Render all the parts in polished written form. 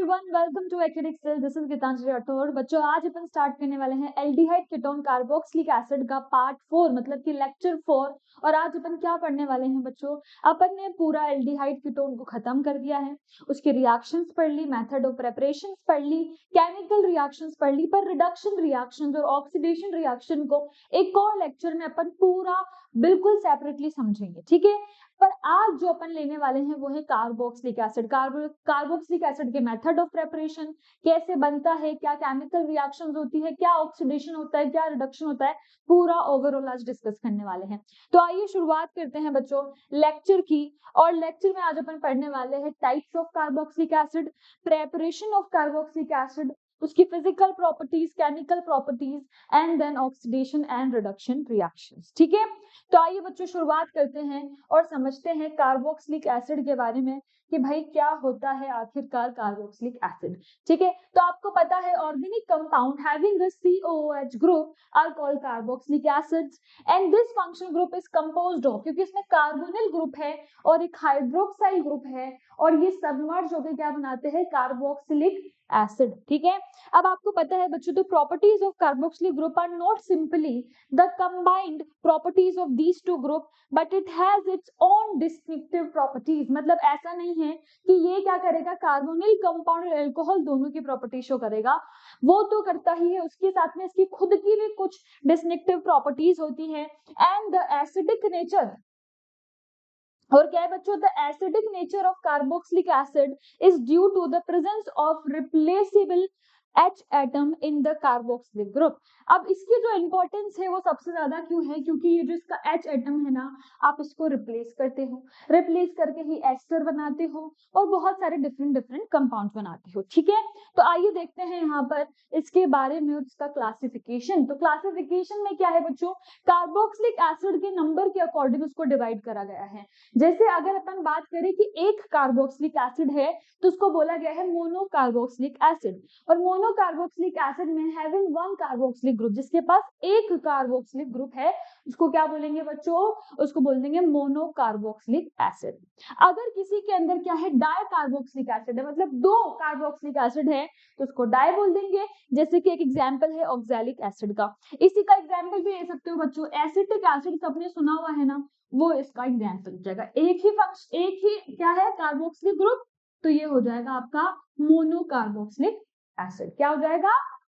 Everyone, welcome to एक्रेडिक cell. This is Geetanjali Rathore. बच्चों, आज अपन स्टार्ट करने वाले हैं एल्डिहाइड कीटोन कार्बोक्सिलिक एसिड का पार्ट 4 मतलब कि लेक्चर 4। और आज अपन क्या पढ़ने वाले हैं बच्चों? अपन ने पूरा एल्डिहाइड कीटोन को खत्म कर दिया है, उसके रिएक्शंस पढ़ ली, मेथड ऑफ प्रिपरेशंस पढ़ ली, केमिकल रिएक्शंस पढ़ ली, पर रिडक्शन रिएक्शंस और ऑक्सीडेशन रिएक्शन को एक और लेक्चर में अपन पूरा बिल्कुल सेपरेटली समझेंगे, ठीक है। पर आज जो अपन लेने वाले हैं वो है कार्बोक्सिलिक एसिड। कार्बोक्सिलिक एसिड के मेथड ऑफ प्रिपरेशन, कैसे बनता है, क्या केमिकल रिएक्शंस होती है, क्या ऑक्सीडेशन होता है, क्या रिडक्शन होता है, पूरा ओवरऑल आज डिस्कस करने वाले हैं। तो आइए शुरुआत करते हैं बच्चों लेक्चर की। और लेक्चर में आज अपन पढ़ने वाले हैं types of carboxylic acid, preparation of carboxylic acid, उसकी physical properties, chemical properties and then oxidation and reduction reactions, ठीक है। तो आइए बच्चों शुरुआत करते हैं और समझते हैं कार्बोक्सिलिक एसिड के बारे में कि भाई क्या होता है आखिरकार कार्बोक्सिलिक एसिड, ठीक है। तो आपको पता है organic compound having a COOH group are called carboxylic acids and this functional group is composed of, क्योंकि इसमें कार्बोनिल ग्रुप है और एक हाइड्रोक्साइल ग्रुप है और ये सबमर्ज होकर क्या बनाते हैं? कार्बोक्सिलिक एसिड, ठीक है। अब आपको पता है बच्चों, तो properties of carboxylic group are not simply the combined properties of these two group but it has its own distinctive properties. मतलब ऐसा नहीं है कि ये क्या करेगा, कार्बोनिल कंपाउंड और अल्कोहल दोनों की प्रॉपर्टी शो करेगा, वो तो करता ही है, उसके साथ में इसकी खुद की भी कुछ डिस्टिंक्टिव प्रॉपर्टीज होती है। एंड द एसिडिक नेचर, और क्या है बच्चों, the acidic nature of carboxylic acid is due to the presence of replaceable H atom in the carboxylic group. अब इसकी जो इंपॉर्टेंस है वो सबसे ज्यादा क्यों है? क्योंकि ये जो इसका H एटम है ना, आप इसको रिप्लेस करते हो, रिप्लेस करके ही एस्टर बनाते हो और बहुत सारे डिफरेंट डिफरेंट कंपाउंड बनाते हो, ठीक है। तो आइए देखते हैं यहाँ पर इसके बारे में और इसका क्लासिफिकेशन। तो क्लासिफिकेशन में क्या है बच्चों, कार्बोक्सिलिक एसिड के नंबर के अकॉर्डिंग उसको डिवाइड करा गया है। जैसे अगर अपन बात करें कि एक कार्बोक्सिलिक एसिड है तो उसको बोला गया है मोनो कार्बोक्सिलिक एसिड, और मोनो कार्बोक्सिलिक एसिड में हैविंग वन कार्बोक्सिलिक ग्रुप, जिसके पास एक कार्बोक्सिलिक ग्रुप है, उसको क्या बोलेंगे बच्चों? उसको बोल देंगे मोनो कार्बोक्सिलिक एसिड। अगर किसी के अंदर क्या है, डाई कार्बोक्सिलिक एसिड है, मतलब दो कार्बोक्सिलिक एसिड है, तो उसको डाई बोल देंगे। जैसे कि एक एग्जांपल है ऑक्सैलिक एसिड का। इसी का एग्जांपल भी ले सकते हो बच्चों, एसिटिक एसिड सबने सुना हुआ है ना, वो इसका एग्जाम्पल हो जाएगा। एक ही क्या है, कार्बोक्सिलिक ग्रुप, तो ये हो जाएगा आपका मोनो कार्बोक्सिलिक एसिड। क्या हो जाएगा?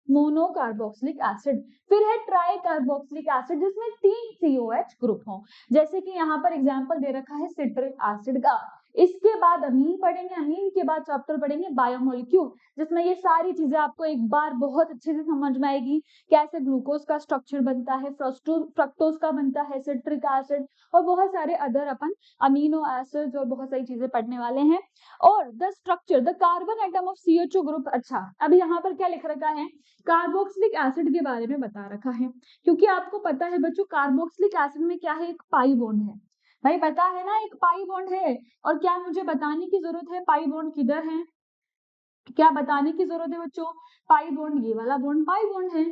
Mono carboxylic acid. फिर है ट्राई कार्बोक्सिलिक एसिड, जिसमें 3 COH ग्रुप हो। जैसे कि यहाँ पर एग्जाम्पल दे रखा है सिट्रिक एसिड का। इसके बाद अमीन पढ़ेंगे, अमीन के बाद चैप्टर पढ़ेंगे बायोमोलिक्यूल, जिसमें ये सारी चीजें आपको एक बार बहुत अच्छे से समझ में आएगी। कैसे ग्लूकोज का स्ट्रक्चर बनता है, फ्रक्टोज का बनता है, सिट्रिक एसिड और बहुत सारे अदर अपन अमीनो एसिड्स और बहुत सारी चीजें पढ़ने वाले हैं। और the structure, the carbon atom of CH2 group. अच्छा, अब यहाँ पर क्या लिख रखा है, कार्बोक्सिलिक एसिड के बारे में बता रखा है, क्योंकि आपको पता है बच्चों कार्बोक्सिलिक एसिड में क्या है, एक पाई बॉन्ड है। भाई पता है ना, एक पाई बॉन्ड है। और क्या मुझे बताने की जरूरत है पाई बॉन्ड किधर है? क्या बताने की जरूरत है बच्चों? पाई बॉन्ड, ये वाला बॉन्ड पाई बॉन्ड है,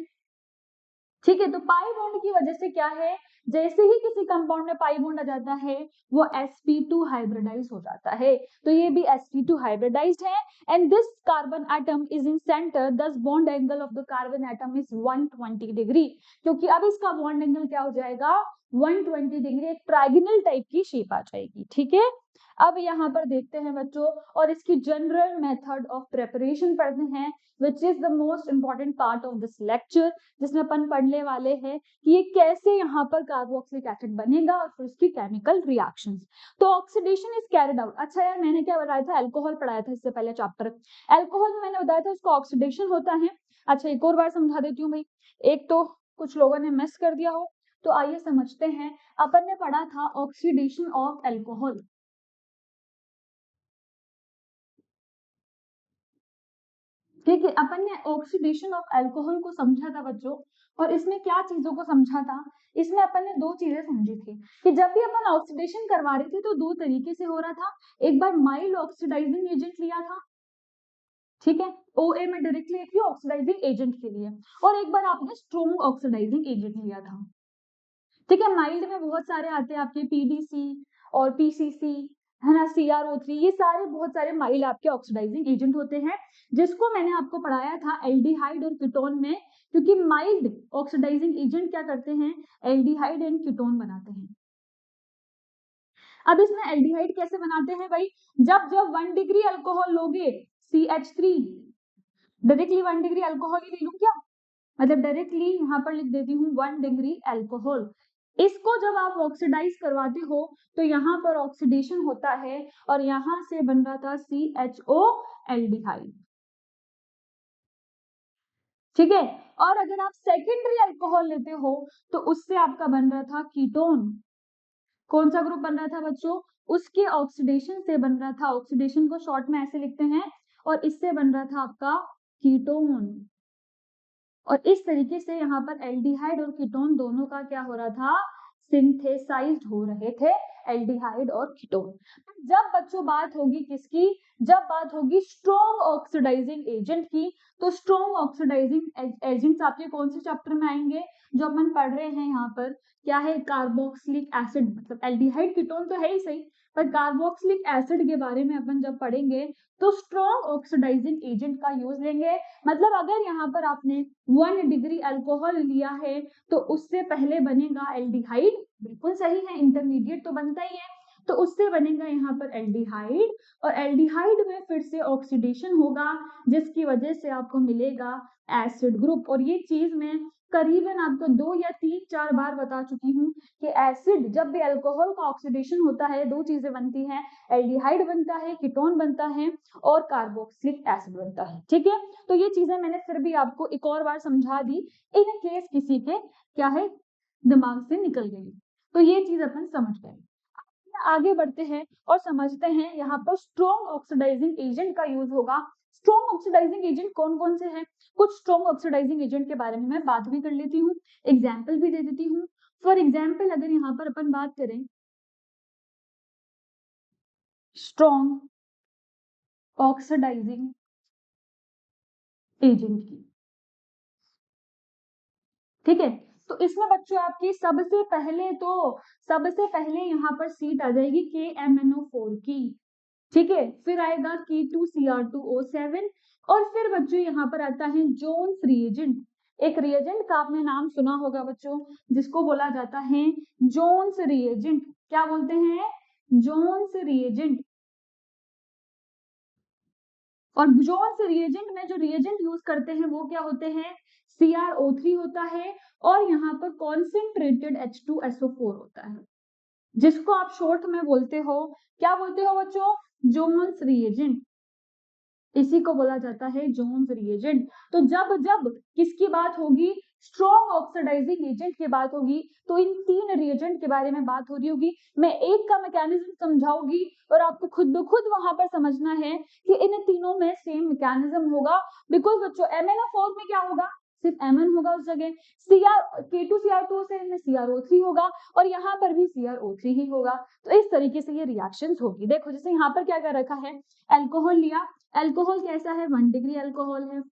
ठीक है। तो पाई बॉन्ड की वजह से क्या है, जैसे ही किसी कंपाउंड में पाई बॉन्ड आ जाता है वो sp2 हाइब्रिडाइज हो जाता है। तो ये भी sp2 हाइब्रिडाइज्ड है। And this carbon atom is in centre, thus bond angle of the carbon atom is 120 degree, क्योंकि अब इसका बॉन्ड एंगल क्या हो जाएगा, 120 डिग्री, एक ट्राइगोनल टाइप की शेप आ जाएगी, ठीक है। अब यहाँ पर देखते हैं बच्चों, और इसकी जनरल मेथड ऑफ प्रिपरेशन पढ़ते हैं, which is the most important part of this lecture, जिसमें अपन पढ़ने वाले हैं कि ये कैसे यहाँ पर कार्बोक्सिलिक एसिड बनेगा और फिर उसकी केमिकल रिएक्शंस। तो ऑक्सीडेशन इज कैरिड आउट। अच्छा यार, मैंने क्या बताया था, अल्कोहल पढ़ाया था इससे पहले चैप्टर। अल्कोहल में मैंने बताया था उसका ऑक्सीडेशन होता है। अच्छा, एक और बार समझा देती हूँ भाई, एक तो कुछ लोगों ने मिस कर दिया हो, तो आइए समझते हैं। अपन ने पढ़ा था ऑक्सीडेशन ऑफ अल्कोहल, ठीक है। अपन ने ऑक्सीडेशन ऑफ अल्कोहल को समझा था बच्चों, और इसमें क्या चीजों को समझा था? इसमें अपन ने दो चीजें समझी थी कि जब भी अपन ऑक्सीडेशन करवा रहे थे तो दो तरीके से हो रहा था। एक बार माइल्ड ऑक्सीडाइजिंग एजेंट लिया था, ठीक है, OA में डायरेक्टली लिखी ऑक्सीडाइजिंग एजेंट के लिए, और एक बार आपने स्ट्रॉन्ग ऑक्सीडाइजिंग एजेंट लिया था, ठीक है। माइल्ड में बहुत सारे आते हैं आपके PDC और PCC, है ना, CrO3, ये सारे बहुत सारे माइल्ड आपके ऑक्सीडाइजिंग एजेंट होते हैं, जिसको मैंने आपको पढ़ाया था एल्डिहाइड और कीटोन में, क्योंकि माइल्ड ऑक्सीडाइजिंग एजेंट क्या करते हैं, एल्डिहाइड एंड कीटोन बनाते हैं। अब इसमें एल्डिहाइड कैसे बनाते हैं भाई, जब जब 1 डिग्री अल्कोहल लोगे CH3, डायरेक्टली 1 डिग्री अल्कोहल ही ले लूं क्या, मतलब डायरेक्टली यहाँ पर लिख देती हूँ 1 डिग्री अल्कोहल। इसको जब आप ऑक्सीडाइज करवाते हो तो यहाँ पर ऑक्सीडेशन होता है और यहाँ से बन रहा था CHO एल्डिहाइड, ठीक है। और अगर आप सेकेंडरी अल्कोहल लेते हो तो उससे आपका बन रहा था कीटोन। कौन सा ग्रुप बन रहा था बच्चों, उसके ऑक्सीडेशन से बन रहा था, ऑक्सीडेशन को शॉर्ट में ऐसे लिखते हैं, और इससे बन रहा था आपका कीटोन। और इस तरीके से यहाँ पर एल्डिहाइड और कीटोन दोनों का क्या हो रहा था, सिंथेसाइज्ड हो रहे थे, एल्डिहाइड और कीटोन। जब बच्चों बात होगी किसकी, जब बात होगी स्ट्रॉन्ग ऑक्सीडाइजिंग एजेंट की, तो स्ट्रॉन्ग ऑक्सीडाइजिंग एजेंट्स आपके कौन से चैप्टर में आएंगे, जो अपन पढ़ रहे हैं यहाँ पर क्या है, कार्बोक्सिलिक एसिड, मतलब एल्डिहाइड कीटोन तो है ही सही, पर कार्बोक्सिलिक एसिड के बारे में अपन जब पढ़ेंगे तो स्ट्रॉन्ग ऑक्सीडाइजिंग एजेंट का यूज लेंगे। मतलब अगर यहाँ पर आपने 1 डिग्री अल्कोहल लिया है तो उससे पहले बनेगा एल्डिहाइड, बिल्कुल सही है, इंटरमीडिएट तो बनता ही है, तो उससे बनेगा यहाँ पर एल्डिहाइड, और एल्डिहाइड में फिर से ऑक्सीडेशन होगा, जिसकी वजह से आपको मिलेगा एसिड ग्रुप। और ये चीज मैं करीबन आपको 2 या 3-4 बार बता चुकी हूँ कि एसिड जब भी अल्कोहल का ऑक्सीडेशन होता है, 2 चीजें बनती हैं, एल्डिहाइड बनता है, कीटोन बनता है, और कार्बोक्सिलिक एसिड बनता है, ठीक है। तो ये चीजें मैंने फिर भी आपको एक और बार समझा दी, इन केस किसी के क्या है दिमाग से निकल गई, तो ये चीज अपन समझ गए। आगे बढ़ते हैं और समझते हैं यहाँ पर स्ट्रॉन्ग ऑक्सीडाइजिंग एजेंट का यूज होगा। स्ट्रॉन्ग ऑक्सीडाइजिंग एजेंट कौन कौन से हैं, कुछ स्ट्रॉन्ग ऑक्सीडाइजिंग एजेंट के बारे में मैं बात भी कर लेती हूँ, एग्जाम्पल भी दे देती हूँ। फॉर एग्जाम्पल अगर यहाँ पर अपन बात करें स्ट्रॉन्ग ऑक्सीडाइजिंग एजेंट की, ठीक है, तो इसमें बच्चों आपकी सबसे पहले यहाँ पर सीट आ जाएगी KMnO4 की, ठीक है, फिर आएगा K2Cr2O7, और फिर बच्चों यहाँ पर आता है जोन्स रिएजेंट। एक रिएजेंट का आपने नाम सुना होगा बच्चों, जिसको बोला जाता है जोन्स रिएजेंट, क्या बोलते हैं, जोन्स रिएजेंट। और जोन्स रिएजेंट में जो रिएजेंट यूज करते हैं वो क्या होते हैं, CrO3 होता है, और यहाँ पर कॉन्सेंट्रेटेड H2SO4 होता है, जिसको आप शॉर्ट में बोलते हो, क्या बोलते हो बच्चों, जोन्स रिएजेंट, इसी को बोला जाता है जोन्स रिएजेंट। तो जब जब किसकी बात होगी, स्ट्रॉन्ग ऑक्सीडाइजिंग एजेंट की बात होगी, तो इन 3 रिएजेंट के बारे में बात हो रही होगी, मैं एक का मैकेनिज्म समझाऊंगी और आपको खुद ब खुद वहां पर समझना है कि इन तीनों में सेम मैकेनिज्म होगा। बिकॉज बच्चों MnO4 में क्या होगा, सिर्फ Mn होगा उस जगह, K2Cr2 से इनमें CrO3 होगा, और यहाँ पर भी CrO3 ही होगा। तो इस तरीके से ये रिएक्शंस होगी। देखो जैसे यहाँ पर क्या कर रखा है, अल्कोहल लिया, अल्कोहल कैसा है, 1 डिग्री अल्कोहल है,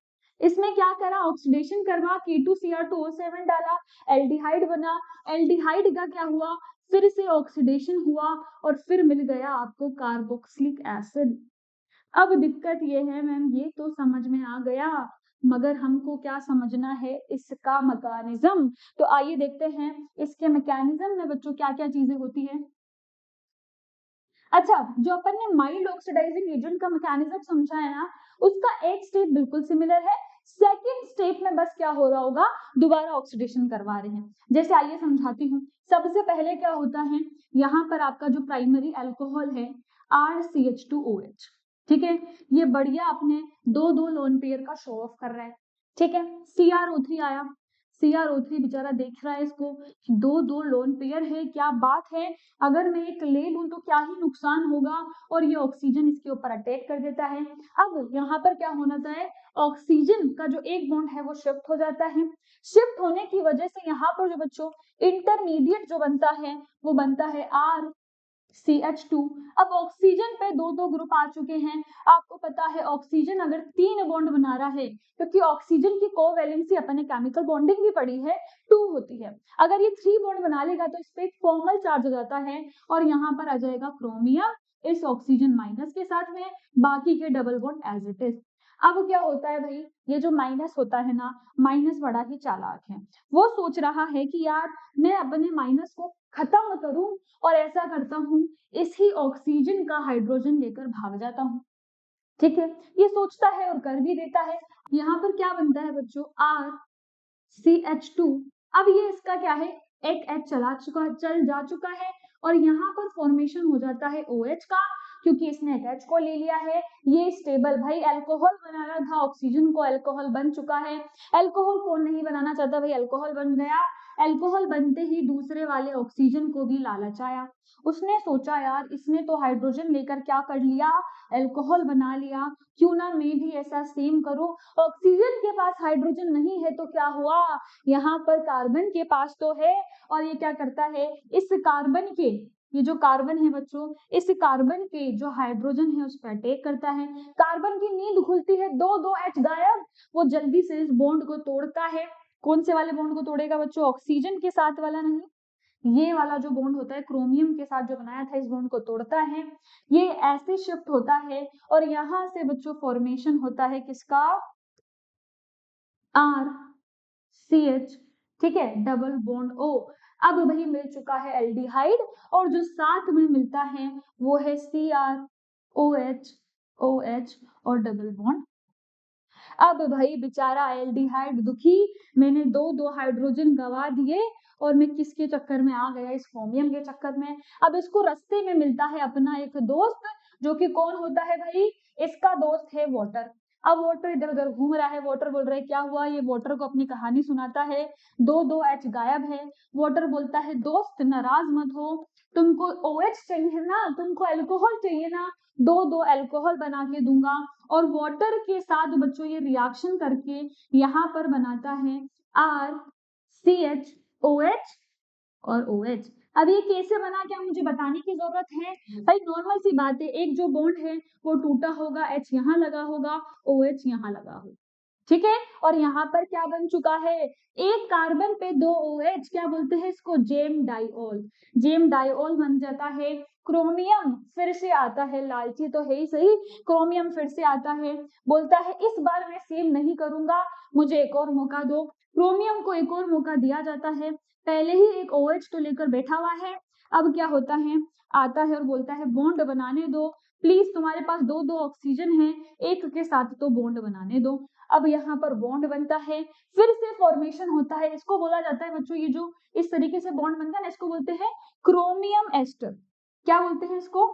इसमें क्या करा, ऑक्सीडेशन करवा, K2Cr2O7 डाला, एल्डिहाइड बना, एल्डिहाइड का क्या हुआ, फिर से ऑक्सीडेशन हुआ, और फिर मिल गया आपको कार्बोक्सिलिक एसिड। अब दिक्कत ये है मैम, ये तो समझ में आ गया, मगर हमको क्या समझना है, इसका मैकेनिज्म। तो आइए देखते हैं इसके मैकेनिज्म में बच्चों क्या क्या चीजें होती है। अच्छा, जो अपन ने माइल्ड ऑक्सीडाइजिंग एजेंट का मैकेनिज्म समझा है ना, उसका एक स्टेप बिल्कुल सिमिलर है, सेकंड स्टेप में बस क्या हो रहा होगा, दोबारा ऑक्सीडेशन करवा रहे हैं। जैसे आइए समझाती हूँ। सबसे पहले क्या होता है, यहाँ पर आपका जो प्राइमरी अल्कोहल है RCH2OH, ठीक है, ये बढ़िया अपने 2-2 लोन पेयर का शो ऑफ कर रहा है, ठीक है। CrO3 आया, CrO3 बेचारा देख रहा है इसको, 2-2 लोन पेयर है, क्या बात है, अगर मैं एक ले लूं तो क्या ही नुकसान होगा, और ये ऑक्सीजन इसके ऊपर अटैक कर देता है। अब यहाँ पर क्या होना है, ऑक्सीजन का जो एक बॉन्ड है वो शिफ्ट हो जाता है, शिफ्ट होने की वजह से यहाँ पर जो बच्चों इंटरमीडिएट जो बनता है वो बनता है RCH2। अब ऑक्सीजन पे 2-2 ग्रुप आ चुके हैं, आपको पता है ऑक्सीजन अगर 3 बॉन्ड बना रहा है, क्योंकि ऑक्सीजन की कोवैलेंसी अपने केमिकल बॉन्डिंग भी पढ़ी है 2 होती है, अगर ये 3 बॉन्ड बना लेगा तो इस पे फॉर्मल चार्ज हो जाता है, और यहाँ पर आ जाएगा क्रोमियम, इस ऑक्सीजन माइनस के साथ में, बाकी के double bond as it is. अब क्या होता है भाई, ये जो माइनस होता है ना, माइनस बड़ा ही चालाक है। वो सोच रहा है कि यार मैं अपने माइनस को खत्म करूं और ऐसा करता हूं, इसी ऑक्सीजन का हाइड्रोजन लेकर भाग जाता हूं। ठीक है, ये सोचता है और कर भी देता है। यहाँ पर क्या बनता है बच्चों, RCH2। अब ये इसका क्या है, एक H चल जा चुका है और यहाँ पर फॉर्मेशन हो जाता है OH का, क्योंकि इसने एक H को ले लिया है। ये स्टेबल, भाई अल्कोहल बनाना था ऑक्सीजन को, अल्कोहल बन चुका है। अल्कोहल कौन नहीं बनाना चाहता भाई, अल्कोहल बन गया। अल्कोहल बनते ही दूसरे वाले ऑक्सीजन को भी लालच आया। उसने सोचा यार इसने तो हाइड्रोजन लेकर क्या कर लिया, अल्कोहल बना लिया, क्यों ना मैं भी ऐसा सेम करूं। ऑक्सीजन के पास हाइड्रोजन नहीं है तो क्या हुआ, यहाँ पर कार्बन के पास तो है, और ये क्या करता है, इस कार्बन के, ये जो कार्बन है बच्चों, इस कार्बन के जो हाइड्रोजन है उस पर अटैक करता है। कार्बन की नींद खुलती है, दो दो H गायब। वो जल्दी से इस बॉन्ड को तोड़ता है। कौन से वाले बॉन्ड को तोड़ेगा बच्चों, ऑक्सीजन के साथ वाला नहीं, ये वाला जो बॉन्ड होता है क्रोमियम के साथ जो बनाया था, इस बॉन्ड को तोड़ता है। ये ऐसे शिफ्ट होता है और यहां से बच्चों फॉर्मेशन होता है किसका, RCH। ठीक है, डबल बॉन्ड O। अब वही मिल चुका है एल्डिहाइड, और जो साथ में मिलता है वो है CrOH, OH और डबल बॉन्ड। अब भाई बेचारा एल्डिहाइड दुखी, मैंने दो दो हाइड्रोजन गवा दिए और मैं किसके चक्कर में आ गया, इस क्रोमियम के चक्कर में। अब इसको रास्ते में मिलता है अपना एक दोस्त, जो कि कौन होता है भाई, इसका दोस्त है वाटर। अब वाटर इधर उधर घूम रहा है, वाटर बोल रहा है क्या हुआ, ये वाटर को अपनी कहानी सुनाता है। दो दो H गायब है। वाटर बोलता है दोस्त नाराज मत हो, तुमको OH चाहिए ना, तुमको अल्कोहल चाहिए ना, दो दो अल्कोहल बना के दूंगा। और वाटर के साथ बच्चों ये रिएक्शन करके यहाँ पर बनाता है RCH, और OH। अब ये कैसे बना, क्या मुझे बताने की जरूरत है भाई, नॉर्मल सी बात है, एक जो बॉन्ड है वो टूटा होगा, H यहाँ लगा होगा, OH यहाँ लगा होगा। ठीक है, और यहाँ पर क्या बन चुका है, एक कार्बन पे दो OH, क्या बोलते हैं इसको, जेम डाइऑल। जेम डाइऑल बन जाता है। क्रोमियम फिर से आता है, लालची तो है ही सही, क्रोमियम फिर से आता है, बोलता है इस बार मैं सेम नहीं करूंगा, मुझे एक और मौका दो। क्रोमियम को एक और मौका दिया जाता है, पहले ही एक OH तो लेकर बैठा हुआ है। अब क्या होता है, आता है और बोलता है बॉन्ड बनाने दो प्लीज, तुम्हारे पास दो दो ऑक्सीजन है, एक के साथ तो बॉन्ड बनाने दो। अब यहाँ पर बॉन्ड बनता है, फिर से फॉर्मेशन होता है, इसको बोला जाता है बच्चों, ये जो इस तरीके से बॉन्ड बनता है ना, इसको बोलते हैं क्रोमियम एस्टर। क्या बोलते हैं इसको,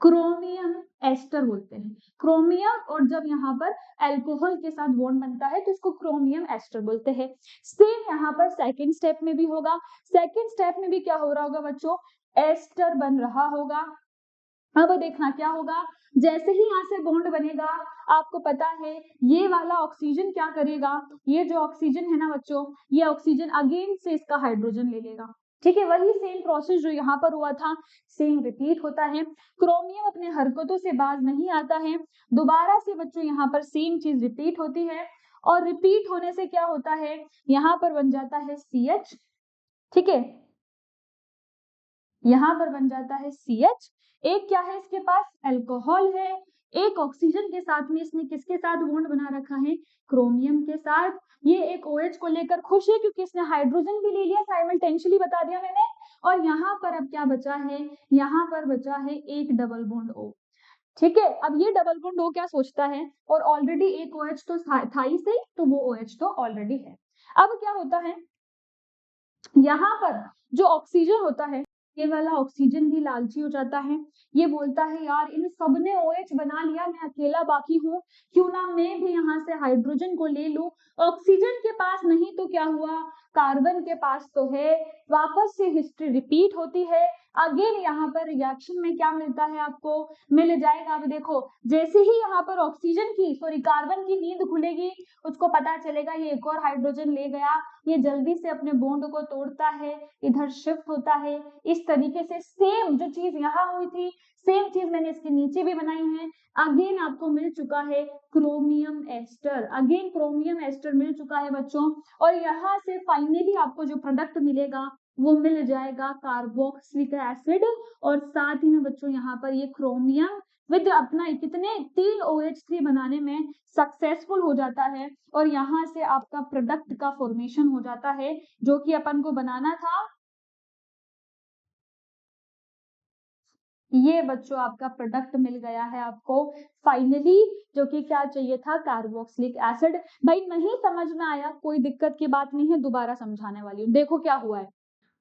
क्रोमियम एस्टर बोलते हैं। क्रोमियम, और जब यहाँ पर अल्कोहल के साथ बॉन्ड बनता है तो इसको क्रोमियम एस्टर बोलते हैं। सेम यहाँ पर सेकंड स्टेप में भी होगा। सेकंड स्टेप में भी क्या हो रहा होगा बच्चों, एस्टर बन रहा होगा। अब देखना क्या होगा, जैसे ही यहाँ से बॉन्ड बनेगा, आपको पता है ये वाला ऑक्सीजन क्या करेगा, ये जो ऑक्सीजन है ना बच्चों, ये ऑक्सीजन अगेन से इसका हाइड्रोजन ले लेगा। ठीक है, वही सेम प्रोसेस जो यहाँ पर हुआ था, सेम रिपीट होता है। क्रोमियम अपने हरकतों से बाज नहीं आता है, दोबारा से बच्चों यहाँ पर सेम चीज रिपीट होती है, और रिपीट होने से क्या होता है, यहाँ पर बन जाता है CH। ठीक है, यहाँ पर बन जाता है CH। एक क्या है इसके पास, अल्कोहल है, एक ऑक्सीजन के साथ में इसने किसके साथ बॉन्ड बना रखा है, क्रोमियम के साथ। ये एक OH को लेकर खुश है क्योंकि इसने हाइड्रोजन भी ले लिया, साइमल्टेनियसली बता दिया मैंने। और यहाँ पर अब क्या बचा है, यहाँ पर बचा है एक डबल बॉन्ड O। ठीक है, अब ये डबल बॉन्ड O क्या सोचता है, और ऑलरेडी एक OH तो था ही सही, तो वो OH तो ऑलरेडी है। अब क्या होता है, यहाँ पर जो ऑक्सीजन होता है, ये वाला ऑक्सीजन भी लालची हो जाता है। ये बोलता है यार इन सब ने OH बना लिया, मैं अकेला बाकी हूँ, क्यों ना मैं भी यहाँ से हाइड्रोजन को ले लूं। ऑक्सीजन के पास नहीं तो क्या हुआ, कार्बन के पास तो है। वापस से हिस्ट्री रिपीट होती है। अगेन यहाँ पर रिएक्शन में क्या मिलता है आपको, मिल जाएगा। अब देखो, जैसे ही यहाँ पर ऑक्सीजन की कार्बन की नींद खुलेगी, उसको पता चलेगा ये एक और हाइड्रोजन ले गया, ये जल्दी से अपने बॉन्ड को तोड़ता है, इधर शिफ्ट होता है। इस तरीके से सेम जो चीज यहाँ हुई थी, सेम चीज मैंने इसके नीचे भी बनाई है। अगेन आपको मिल चुका है chromium ester, again chromium ester मिल चुका है बच्चों। और यहाँ से फाइनली आपको जो प्रोडक्ट मिलेगा वो मिल जाएगा कार्बोक्सिलिक एसिड, और साथ ही में बच्चों यहाँ पर ये क्रोमियम विद अपना कितने 3 OH3 बनाने में सक्सेसफुल हो जाता है, और यहाँ से आपका प्रोडक्ट का फॉर्मेशन हो जाता है जो कि अपन को बनाना था। ये बच्चों आपका प्रोडक्ट मिल गया है आपको फाइनली, जो कि क्या चाहिए था, कार्बोक्सिलिक एसिड। भाई नहीं समझ में आया कोई दिक्कत की बात नहीं है, दोबारा समझाने वाली हूँ, देखो क्या हुआ है।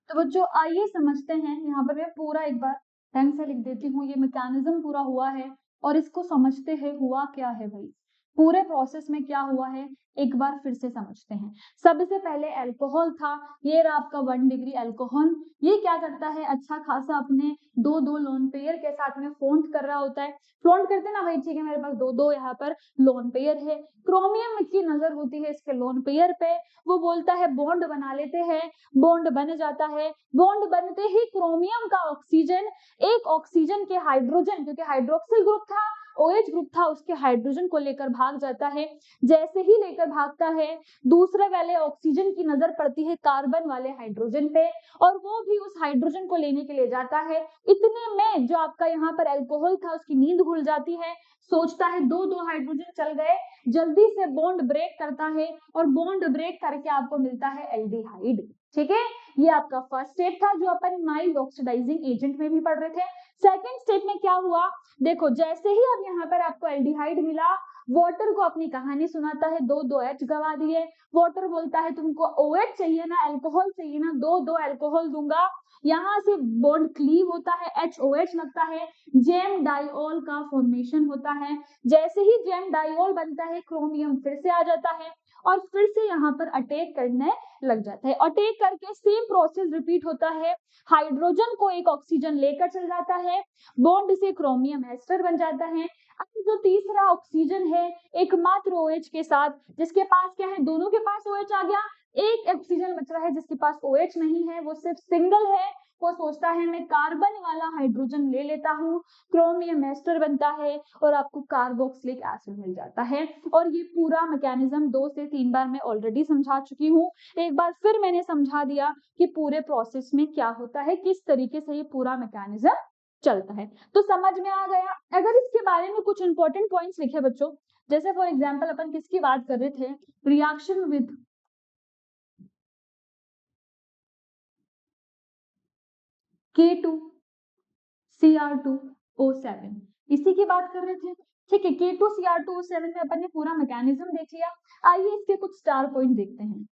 तो बच्चों आइए समझते हैं, यहाँ पर मैं पूरा एक बार ढंग से लिख देती हूँ, ये मैकेनिज्म पूरा हुआ है और इसको समझते हैं हुआ क्या है भाई, पूरे प्रोसेस में क्या हुआ है एक बार फिर से समझते हैं। सबसे पहले अल्कोहल था, ये रहा आपका 1 डिग्री अल्कोहल। ये क्या करता है, अच्छा खासा अपने दो दो लोन पेयर के साथ में फॉन्ट कर रहा होता है। फ्लॉन्ट करते ना भाई, ठीक है, मेरे पास दो दो यहाँ पर लोन पेयर है, क्रोमियम की नजर होती है इसके लोन पेयर पे, वो बोलता है बॉन्ड बना लेते हैं, बॉन्ड बन जाता है। बॉन्ड बनते ही क्रोमियम का ऑक्सीजन एक ऑक्सीजन के हाइड्रोजन, क्योंकि हाइड्रोक्सिल ग्रुप था, OH ग्रुप था, उसके हाइड्रोजन को लेकर भाग जाता है। जैसे ही लेकर भागता है, दूसरे वाले ऑक्सीजन की नजर पड़ती है कार्बन वाले हाइड्रोजन पे, और वो भी उस हाइड्रोजन को लेने के लिए जाता है। इतने में जो आपका यहाँ पर अल्कोहल था उसकी नींद खुल जाती है, सोचता है दो दो हाइड्रोजन चल गए, जल्दी से बॉन्ड ब्रेक करता है, और बॉन्ड ब्रेक करके आपको मिलता है एल्डिहाइड। ठीक है, ये आपका फर्स्ट स्टेप था जो अपन माइल्ड ऑक्सीडाइजिंग एजेंट में भी पढ़ रहे थे। सेकेंड स्टेप में क्या हुआ, देखो जैसे ही अब यहाँ पर आपको एल्डिहाइड मिला, वाटर को अपनी कहानी सुनाता है, दो दो H गवा दिए। वाटर बोलता है तुमको OH चाहिए ना, अल्कोहल चाहिए ना, दो दो अल्कोहल दूंगा। यहाँ से बॉन्ड क्लीव होता है, HOH लगता है, जेम डाइऑल का फॉर्मेशन होता है। जैसे ही जेम डाइऑल बनता है, क्रोमियम फिर से आ जाता है और फिर से यहाँ पर अटैक करने लग जाता है। अटैक करके सेम प्रोसेस रिपीट होता है, हाइड्रोजन को एक ऑक्सीजन लेकर चल जाता है, बॉन्ड से क्रोमियम एस्टर बन जाता है। अब जो तीसरा ऑक्सीजन है एकमात्र OH के साथ, जिसके पास क्या है, दोनों के पास OH आ गया, एक ऑक्सीजन बच रहा है जिसके पास OH नहीं है, वो सिर्फ सिंगल है। वो सोचता है मैं कार्बन वाला हाइड्रोजन ले लेता हूँ, क्रोमियम एस्टर बनता है और आपको कार्बोक्सिलिक एसिड मिल जाता है। और ये पूरा मैकेनिज्म 2 से 3 बार मैं ऑलरेडी समझा चुकी हूँ, एक बार फिर मैंने समझा दिया कि पूरे प्रोसेस में क्या होता है, किस तरीके से ये पूरा मैकेनिज्म चलता है। तो समझ में आ गया। अगर इसके बारे में कुछ इंपॉर्टेंट पॉइंट्स लिखे बच्चों, जैसे फॉर एग्जांपल अपन किसकी बात कर रहे थे, रिएक्शन विद K2Cr2O7, इसी की बात कर रहे थे। ठीक है, K2Cr2O7 में अपन ने पूरा मैकेनिज्म देख लिया। आइए इसके कुछ स्टार पॉइंट देखते हैं।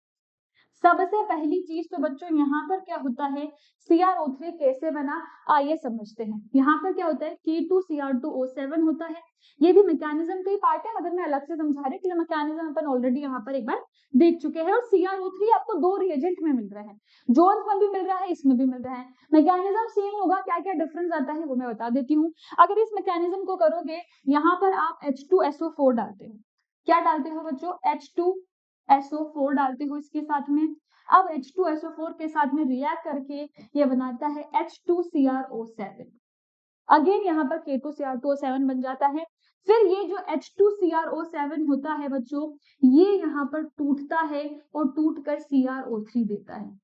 सबसे पहली चीज तो बच्चों यहाँ पर क्या होता है, CrO3 कैसे बना, आइए समझते हैं। यहाँ पर क्या होता है, K2Cr2O7 होता है, ये भी मैकेनिज्म का ही पार्ट है, मगर मैं अलग से समझा रही हूँ, मैकेनिज्म अपन ऑलरेडी यहाँ पर एक बार देख चुके हैं। और CrO3 आपको 2 रिएजेंट में मिल रहा है, जोन्स में भी मिल रहा है, इसमें भी मिल रहा है। मैकेनिज्म सेम होगा, क्या क्या डिफरेंस आता है वो मैं बता देती हूँ। अगर इस मैकेनिज्म को करोगे, यहाँ पर आप H2SO4 डालते हो, क्या डालते हो बच्चों, H2SO4 डालते हो इसके साथ में। अब H2SO4 के साथ में रिएक्ट करके ये बनाता है H2CrO7। अगेन यहाँ पर K2Cr2O7 बन जाता है। फिर ये जो H2CrO7 होता है बच्चों, ये यहाँ पर टूटता है और टूटकर CrO3 देता है।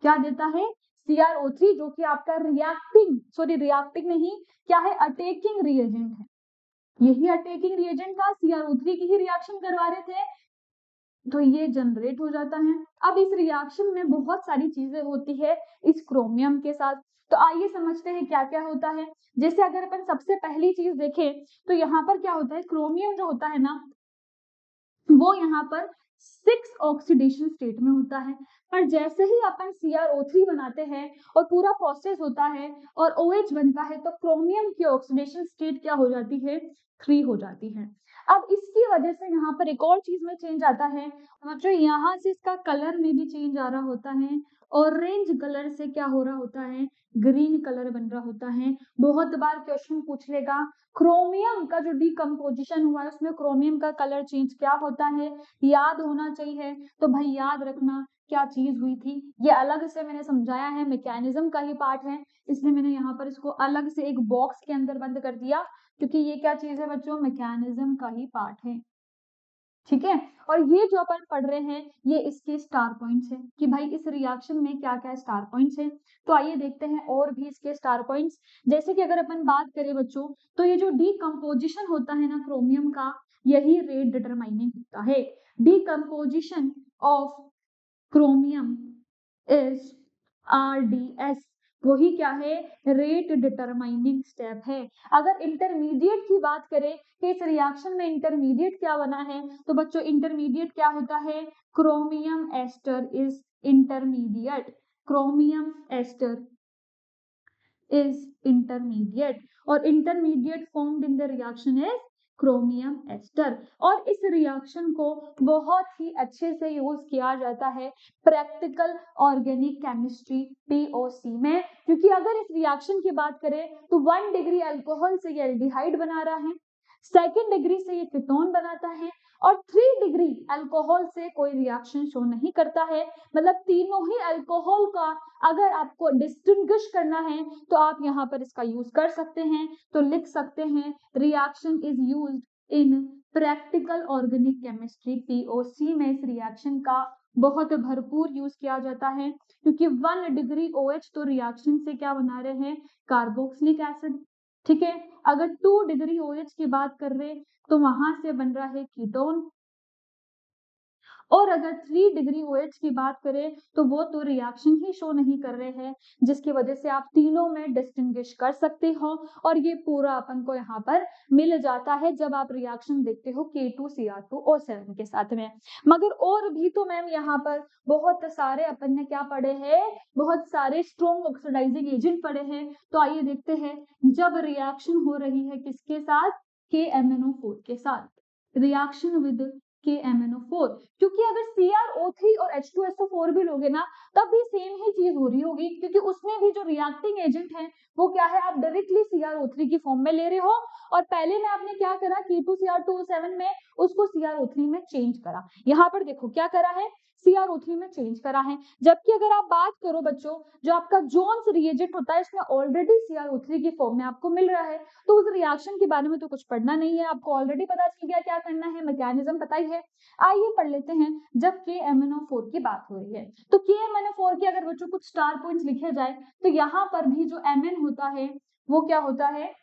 क्या देता है, CrO3, जो कि आपका रिएक्टिंग नहीं, क्या है, अटैकिंग रिएजेंट है। यही अटैकिंग रिएजेंट था, CrO3 की ही रिएक्शन करवा रहे थे, तो ये जनरेट हो जाता है। अब इस रिएक्शन में बहुत सारी चीजें होती है इस क्रोमियम के साथ, तो आइए समझते हैं क्या क्या होता है। जैसे अगर अपन सबसे पहली चीज देखें तो यहाँ पर क्या होता है, क्रोमियम जो होता है ना, वो यहाँ पर 6 ऑक्सीडेशन स्टेट में होता है। पर जैसे ही अपन CrO3 बनाते हैं और पूरा प्रोसेस होता है और OH बनता है, तो क्रोमियम की ऑक्सीडेशन स्टेट क्या हो जाती है, 3 हो जाती है। अब इसकी वजह से यहाँ पर एक और चीज में चेंज आता है बच्चों, यहाँ से इसका कलर में भी चेंज आ रहा होता है, ऑरेंज कलर से क्या हो रहा होता है, ग्रीन कलर बन रहा होता है। बहुत बार क्वेश्चन पूछ लेगा, क्रोमियम का जो डिकम्पोजिशन हुआ है उसमें क्रोमियम का कलर चेंज क्या होता है, याद होना चाहिए। तो भाई याद रखना क्या चीज हुई थी, ये अलग से मैंने समझाया है, मैकेनिज्म का ही पार्ट है, इसलिए मैंने यहाँ पर इसको अलग से एक बॉक्स के अंदर बंद कर दिया, क्योंकि ये क्या चीज है बच्चों, मैकेनिज्म का ही पार्ट है। ठीक है। और ये जो अपन पढ़ रहे हैं ये इसके स्टार पॉइंट्स हैं कि भाई इस रिएक्शन में क्या क्या स्टार पॉइंट्स हैं। तो आइए देखते हैं और भी इसके स्टार पॉइंट्स। जैसे कि अगर अपन बात करें बच्चों, तो ये जो डीकम्पोजिशन होता है ना क्रोमियम का, यही रेट डिटरमाइनिंग होता है। Decomposition of chromium is RDS, वही क्या है, रेट डिटरमाइनिंग स्टेप है। अगर इंटरमीडिएट की बात करें कि इस रिएक्शन में इंटरमीडिएट क्या बना है, तो बच्चों इंटरमीडिएट क्या होता है, chromium ester is intermediate, chromium ester is intermediate, और intermediate formed in the reaction is chromium ester. और इस रिएक्शन को बहुत ही अच्छे से यूज किया जाता है प्रैक्टिकल ऑर्गेनिक केमिस्ट्री POC में, क्योंकि अगर इस रिएक्शन की बात करें तो 1 डिग्री अल्कोहल से ये एल्डिहाइड बना रहा है, 2nd डिग्री से ये कीटोन बनाता है, और 3 डिग्री अल्कोहल से कोई रिएक्शन शो नहीं करता है। मतलब तीनों ही अल्कोहल का अगर आपको डिस्टिंग्विश करना है तो आप यहाँ पर इसका यूज कर सकते हैं। तो लिख सकते हैं reaction is used in practical organic chemistry POC में इस रिएक्शन का बहुत भरपूर यूज किया जाता है, क्योंकि 1 डिग्री OH तो रिएक्शन से क्या बना रहे हैं, कार्बोक्सिलिक एसिड। ठीक है। अगर 2 डिग्री OH की बात कर रहे तो वहां से बन रहा है कीटोन, और अगर 3 डिग्री OH की बात करें तो वो तो रिएक्शन ही शो नहीं कर रहे हैं, जिसकी वजह से आप तीनों में डिस्टिंग्विश कर सकते हो। और ये पूरा अपन को यहाँ पर मिल जाता है जब आप रिएक्शन देखते हो K2Cr2O7 के साथ में। मगर और भी तो मैम यहाँ पर बहुत सारे अपन ने क्या पढ़े हैं, बहुत सारे स्ट्रॉन्ग ऑक्सीडाइजिंग एजेंट पढ़े हैं। तो आइए देखते हैं, जब रिएक्शन हो रही है किसके साथ, KMnO4 के साथ, रिएक्शन विद KMnO4, क्योंकि अगर CrO3 और H2SO4 भी लोगे ना तब भी सेम ही चीज हो रही होगी, क्योंकि उसमें भी जो रिएक्टिंग एजेंट है वो क्या है, आप डायरेक्टली CrO3 की फॉर्म में ले रहे हो, और पहले में आपने क्या करा, K2Cr2O7 में उसको CrO3 में चेंज करा। यहाँ पर देखो क्या करा है, CrO3 में चेंज करा है। जबकि अगर आप बात करो बच्चों, जो आपका जोन्स रिएजेंट होता है इसमें ऑलरेडी CrO3 की फॉर्म में आपको मिल रहा है, तो उस रिएक्शन के बारे में तो कुछ पढ़ना नहीं है, आपको ऑलरेडी पता चल गया क्या करना है, मैकेनिज्म पता ही है। आइए पढ़ लेते हैं, जब KMnO4 की बात हो रही है तो KMnO4 के अगर बच्चों कुछ स्टार पॉइंट्स लिखे जाए तो यहाँ पर भी जो Mn होता है वो क्या होता है,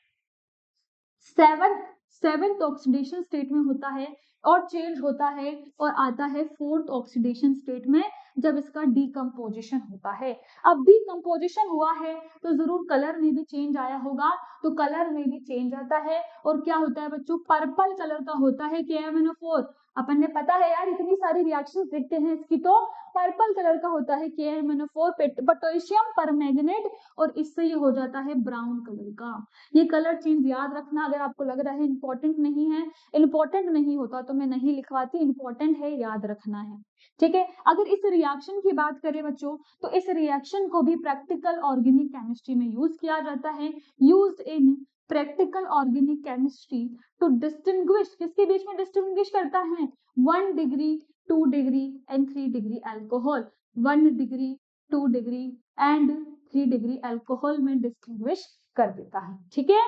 सेवेंथ ऑक्सीडेशन स्टेट में होता है, और चेंज होता है और आता है 4th ऑक्सीडेशन स्टेट में जब इसका डीकम्पोजिशन होता है। अब डीकम्पोजिशन हुआ है तो जरूर कलर में भी चेंज आया होगा, तो कलर में भी चेंज आता है, और क्या होता है बच्चों, पर्पल कलर का होता है KMnO4। अपन ने पता है यार, इतनी सारी रिएक्शंस देखते हैं इसकी, तो पर्पल कलर का होता है KMnO4 पोटेशियम परमैंगनेट, और इससे ये हो जाता है ब्राउन कलर का। ये कलर चेंज याद रखना, अगर आपको लग रहा है इंपॉर्टेंट नहीं है, इंपॉर्टेंट नहीं होता तो मैं नहीं लिखवाती, इंपॉर्टेंट है, याद रखना है। ठीक है। अगर इस रिएक्शन की बात करें बच्चों, तो इस रिएक्शन को भी प्रैक्टिकल ऑर्गेनिक केमिस्ट्री में यूज किया जाता है, used in practical organic chemistry to distinguish, किसके बीच में डिस्टिंग्विश करता है, 1 degree 2 degree and 3 degree alcohol, 1 degree 2 degree and 3 degree alcohol में डिस्टिंग्विश कर देता है। ठीक है।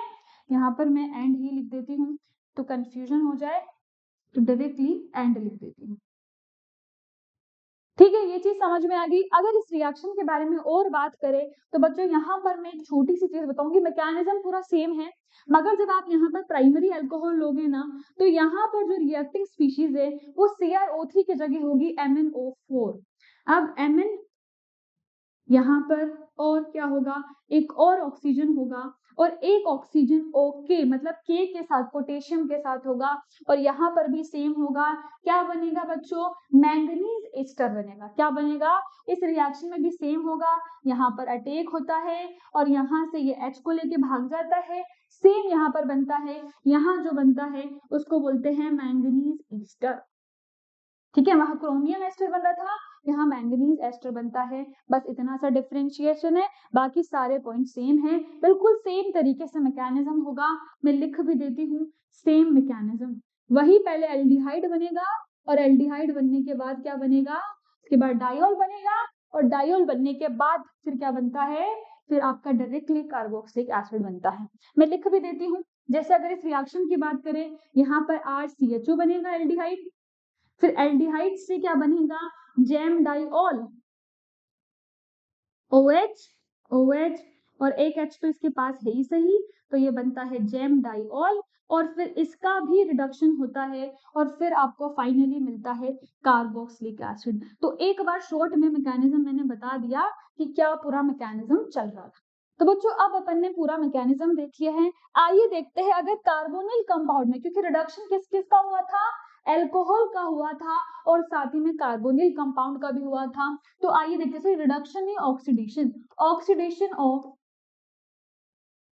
यहाँ पर मैं एंड ही लिख देती हूँ तो कंफ्यूजन हो जाए, तो डायरेक्टली एंड लिख देती हूँ। ठीक है, ये चीज समझ में आ गई। अगर इस रिएक्शन के बारे में और बात करें तो बच्चों यहाँ पर मैं एक छोटी सी चीज बताऊंगी, मैकेनिज्म पूरा सेम है, मगर जब आप यहाँ पर प्राइमरी अल्कोहल लोगे ना तो यहाँ पर जो रिएक्टिंग स्पीशीज है वो CrO3 की जगह होगी MnO4। अब Mn यहाँ पर और क्या होगा, एक और ऑक्सीजन होगा, और एक ऑक्सीजन OK मतलब K के साथ, पोटेशियम के साथ होगा, और यहाँ पर भी सेम होगा। क्या बनेगा बच्चों, मैंगनीज एस्टर बनेगा। क्या बनेगा, इस रिएक्शन में भी सेम होगा, यहाँ पर अटैक होता है और यहाँ से ये H को लेके भाग जाता है, सेम यहाँ पर बनता है, यहाँ जो बनता है उसको बोलते हैं मैंगनीज एस्टर। ठीक है, वहां क्रोमियम एस्टर बन रहा था, यहाँ मैंगनीज एस्टर बनता है, बस इतना सा डिफरेंशिएशन है, बाकी सारे पॉइंट सेम है, बिल्कुल सेम तरीके से मैकेनिज्म होगा। मैं लिख भी देती हूँ, सेम मैकेनिज्म, वही पहले एल्डिहाइड बनेगा, और एल्डिहाइड बनने के बाद क्या बनेगा, उसके बाद डायोल बनेगा, और डायोल बनने के बाद फिर क्या बनता है, फिर आपका डायरेक्टली कार्बोक्सिलिक एसिड बनता है। मैं लिख भी देती हूँ, जैसे अगर इस रिएक्शन की बात करें, यहाँ पर RCHO बनेगा एल्डिहाइड, फिर एल्डिहाइड से क्या बनेगा, जेम डाइऑल, OH OH और एक H तो इसके पास है ही सही, तो ये बनता है जेम डाइऑल और फिर इसका भी रिडक्शन होता है और फिर आपको फाइनली मिलता है कार्बोक्सिलिक एसिड। तो एक बार शॉर्ट में मैकेनिज्म मैंने बता दिया कि क्या पूरा मैकेनिज्म चल रहा था। तो बच्चों अब अपन ने पूरा मैकेनिज्म देख लिया है। आइए देखते हैं अगर कार्बोनिल कंपाउंड में, क्योंकि रिडक्शन किस किस का हुआ था, एल्कोहल का हुआ था और साथ ही में कार्बोनिल कंपाउंड का भी हुआ था। तो आइए देखते हैं रिडक्शन या oxidation, oxidation of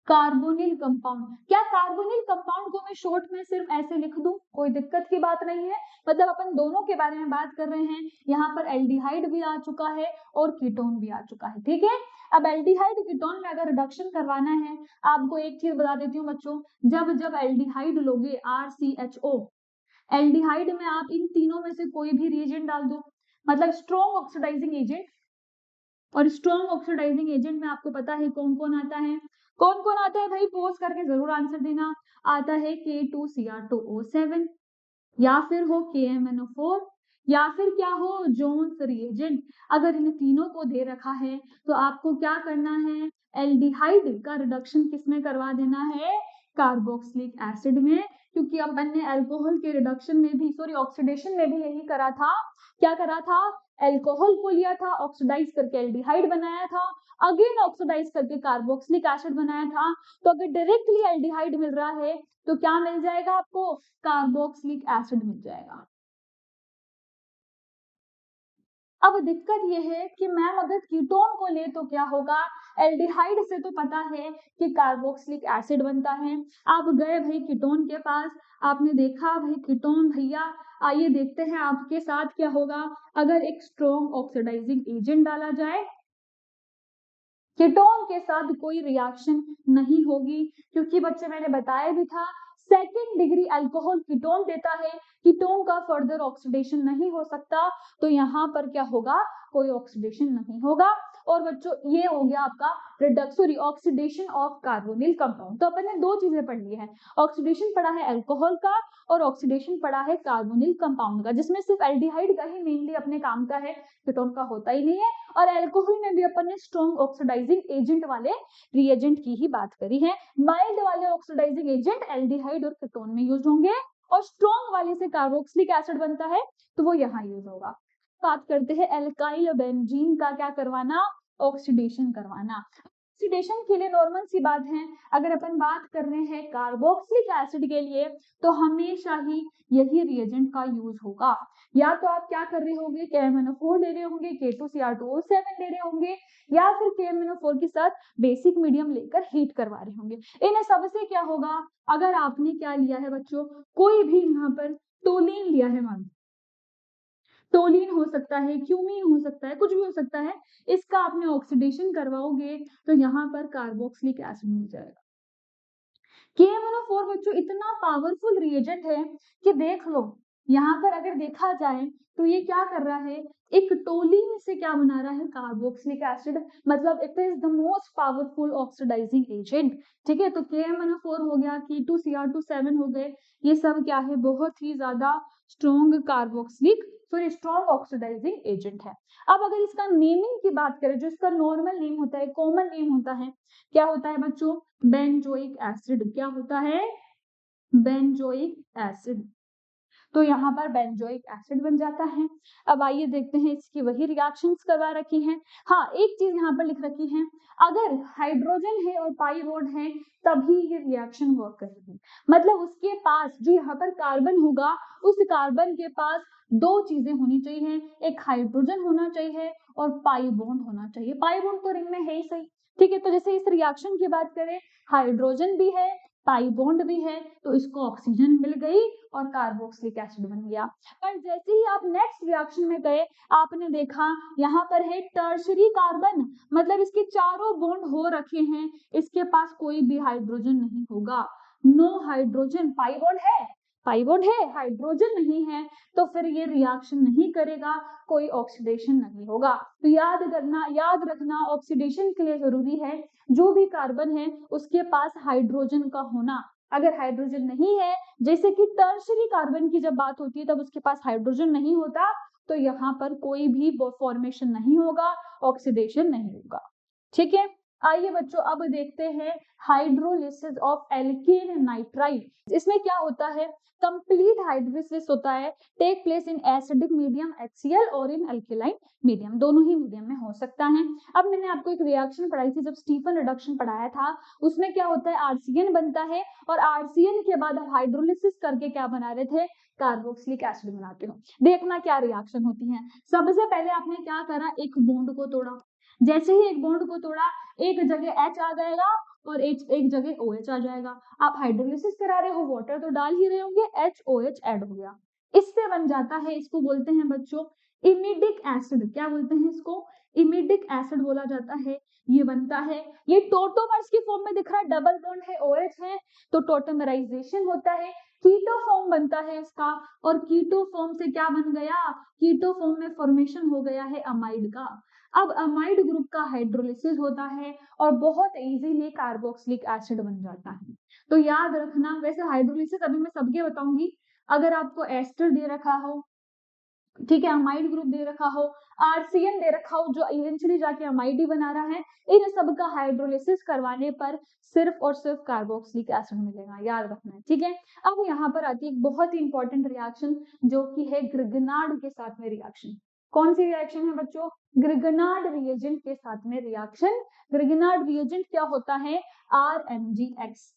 carbonyl compound. क्या कार्बोनिल कंपाउंड को मैं शॉर्ट में सिर्फ ऐसे लिख दूं, कोई दिक्कत की बात नहीं है, मतलब अपन दोनों के बारे में बात कर रहे हैं। यहाँ पर एल्डिहाइड भी आ चुका है और कीटोन भी आ चुका है, ठीक है। अब एल्डिहाइड कीटोन में अगर रिडक्शन करवाना है, आपको एक चीज बता देती हूँ बच्चों, जब जब एल्डिहाइड लोगे RCHO, एल्डिहाइड में आप इन तीनों में से कोई भी रिएजेंट डाल दो, मतलब स्ट्रॉन्ग ऑक्सीडाइजिंग एजेंट, और स्ट्रॉन्ग ऑक्सीडाइजिंग एजेंट में आपको पता है कौन कौन आता है, कौन कौन आता है भाई, पोज करके जरूर आंसर देना। आता है K2Cr2O7 या फिर हो KMnO4 या फिर क्या हो जोन्स रिएजेंट। अगर इन तीनों को दे रखा है तो आपको क्या करना है, एल्डिहाइड का रिडक्शन किसमें करवा देना है, कार्बोक्सिलिक एसिड में, क्योंकि अपन ने अल्कोहल के रिडक्शन में भी, सॉरी ऑक्सीडेशन में भी यही करा था। क्या करा था, अल्कोहल को लिया था, ऑक्सीडाइज करके एल्डिहाइड बनाया था, अगेन ऑक्सीडाइज करके कार्बोक्सिलिक एसिड बनाया था। तो अगर डायरेक्टली एल्डिहाइड मिल रहा है तो क्या मिल जाएगा आपको, कार्बोक्सिलिक एसिड मिल जाएगा। अब दिक्कत यह है कि मैम अगर कीटोन को ले तो क्या होगा, एल्डिहाइड से तो पता है कि कार्बोक्सिलिक एसिड बनता है। आप गए भाई कीटोन के पास, आपने देखा भाई कीटोन भैया, आइए देखते हैं आपके साथ क्या होगा अगर एक स्ट्रॉन्ग ऑक्सीडाइजिंग एजेंट डाला जाए। कीटोन के साथ कोई रिएक्शन नहीं होगी, क्योंकि बच्चे मैंने बताया भी था सेकेंड डिग्री अल्कोहल कीटोन देता है, कीटोन का फर्दर ऑक्सीडेशन नहीं हो सकता, तो यहाँ पर क्या होगा, कोई ऑक्सीडेशन नहीं होगा। और बच्चों ये हो गया आपका Redux, sorry oxidation of carbonyl compound. तो अपन ने दो चीजें पढ़ ली है, ऑक्सीडेशन पढ़ा है अल्कोहल का और ऑक्सीडेशन पढ़ा है कार्बोनिल कंपाउंड का, जिसमें सिर्फ एल्डिहाइड का ही मेनली अपने काम का है, कीटोन का होता ही नहीं है। और अल्कोहल में भी अपन ने स्ट्रॉन्ग ऑक्सीडाइजिंग एजेंट वाले रिएजेंट की ही बात करी है। माइल्ड वाले ऑक्सीडाइजिंग एजेंट एल्डिहाइड और कीटोन में यूज होंगे और स्ट्रॉन्ग वाले से कार्बोक्सिलिक एसिड बनता है तो वो यहाँ यूज होगा। बात करते हैं एल्काइल बेंजीन का क्या करवाना, ऑक्सीडेशन करवाना। ऑक्सीडेशन के लिए नॉर्मल सी बात है, अगर अपन बात कर रहे हैं कार्बोक्सिलिक एसिड के लिए तो हमेशा ही यही रिएजेंट का यूज होगा। या तो आप क्या कर रहे होंगे, KMnO4 दे रहे होंगे, K2Cr2O7 दे रहे होंगे, या फिर KMnO4 के साथ बेसिक मीडियम लेकर हीट करवा रहे होंगे। इन सबसे क्या होगा, अगर आपने क्या लिया है बच्चों, कोई भी यहाँ पर टोलिन लिया है, मान टोलिन हो सकता है, क्यूमीन हो सकता है, कुछ भी हो सकता है, इसका आपने ऑक्सीडेशन करवाओगे तो यहाँ पर कार्बोक्सिलिक एसिड मिल जाएगा। KMnO4 बच्चों इतना पावरफुल रिएजेंट है कि देख लो, यहाँ पर अगर देखा जाए तो ये क्या कर रहा है, एक टोलिन से क्या बना रहा है, कार्बोक्सिलिक एसिड, मतलब it is the most powerful oxidising agent. ठीक है, तो KMnO4 हो गया, K2Cr2O7 हो गए, ये सब क्या है, बहुत ही ज्यादा strong carboxylic, sorry strong oxidising agent है। अब अगर इसका नेमिंग की बात करें, जो इसका नॉर्मल नेम होता है, कॉमन नेम होता है, क्या होता है बच्चों, बेंजोइक एसिड। क्या होता है, बेंजोइक एसिड। तो यहाँ पर बेंजोइक एसिड बन जाता है। अब आइए देखते हैं इसकी वही रिएक्शंस करवा रखी हैं। हाँ, एक चीज यहाँ पर लिख रखी है, अगर हाइड्रोजन है और पाई बॉन्ड है तभी ये रिएक्शन वर्क करेगी, मतलब उसके पास जो यहाँ पर कार्बन होगा, उस कार्बन के पास दो चीजें होनी चाहिए, एक हाइड्रोजन होना चाहिए और पाई बॉन्ड होना चाहिए। पाई बॉन्ड तो रिंग में है ही सही, ठीक है। तो जैसे इस रिएक्शन की बात करें, हाइड्रोजन भी है, पाई बॉन्ड भी है, तो इसको ऑक्सीजन मिल गई और कार्बोक्सिलिक एसिड बन गया। पर जैसे ही आप नेक्स्ट रिएक्शन में गए, आपने देखा यहाँ पर है टर्शरी कार्बन, मतलब इसके चारों बॉन्ड हो रखे हैं, इसके पास कोई भी हाइड्रोजन नहीं होगा, नो हाइड्रोजन, पाई बॉन्ड है, पाई बॉन्ड है, हाइड्रोजन नहीं है, तो फिर ये रिएक्शन नहीं करेगा, कोई ऑक्सीडेशन नहीं होगा। तो याद रखना ऑक्सीडेशन के लिए जरूरी है जो भी कार्बन है उसके पास हाइड्रोजन का होना। अगर हाइड्रोजन नहीं है, जैसे कि टर्शरी कार्बन की जब बात होती है तब उसके पास हाइड्रोजन नहीं होता, तो यहाँ पर कोई भी फॉर्मेशन नहीं होगा, ऑक्सीडेशन नहीं होगा। ठीक है, आइए बच्चों अब देखते हैं हाइड्रोलिसिस ऑफ एल्केन नाइट्राइड। इसमें क्या होता है, कंप्लीट हाइड्रोलिसिस होता है, take place in acidic medium HCl और इन अल्केलाइन मीडियम, दोनों ही मीडियम में हो सकता है। अब मैंने आपको एक रिएक्शन पढ़ाई थी जब स्टीफन रिडक्शन पढ़ाया था, उसमें क्या होता है, RCN बनता है और RCN के बाद हाइड्रोलिसिस करके क्या बना रहे थे, कार्बोक्सिलिक एसिड बनाते हो। देखना क्या रिएक्शन होती है। सबसे पहले आपने क्या करा, एक बॉन्ड को तोड़ा, जैसे ही एक बॉन्ड को तोड़ा एक जगह H आ जाएगा और एक जगह OH आ जाएगा। आप हाइड्रोलिसिस करा रहे हो, वाटर तो डाल ही रहे होंगे, HOH ऐड हो गया, इससे बन जाता है, इसको बोलते हैं बच्चों इमिडिक एसिड। क्या बोलते हैं इसको, इमिडिक एसिड बोला जाता है। ये बनता है, ये टोटोमर्स की फॉर्म में दिख रहा है, डबल बॉन्ड है, OH है, तो टोटोमराइजेशन होता है, कीटो फॉर्म बनता है इसका, और कीटो फॉर्म से क्या बन गया, कीटो फॉर्म में फॉर्मेशन हो गया है अमाइड का। अब अमाइड ग्रुप का हाइड्रोलिसिस होता है और बहुत इजीली कार्बोक्सिलिक एसिड बन जाता है। तो याद रखना, वैसे हाइड्रोलिसिस अभी मैं सबके बताऊंगी, अगर आपको एस्टर दे रखा हो, ठीक है, अमाइड ग्रुप दे रखा हो, RCN दे रखा हो जो इवेंचुअली जाके अमाइड ही बना रहा है, इन सब का हाइड्रोलिसिस करवाने पर सिर्फ और सिर्फ कार्बोक्सिलिक एसिड मिलेगा, याद रखना है। ठीक है, अब यहाँ पर आती है एक बहुत ही इंपॉर्टेंट रिएक्शन जो कि है ग्रिगनार्ड के साथ में रिएक्शन। कौन सी रिएक्शन है बच्चों, ग्रिगनार्ड रिएजेंट के साथ में रिएक्शन। ग्रिगनार्ड रिएजेंट क्या होता है, RMgX।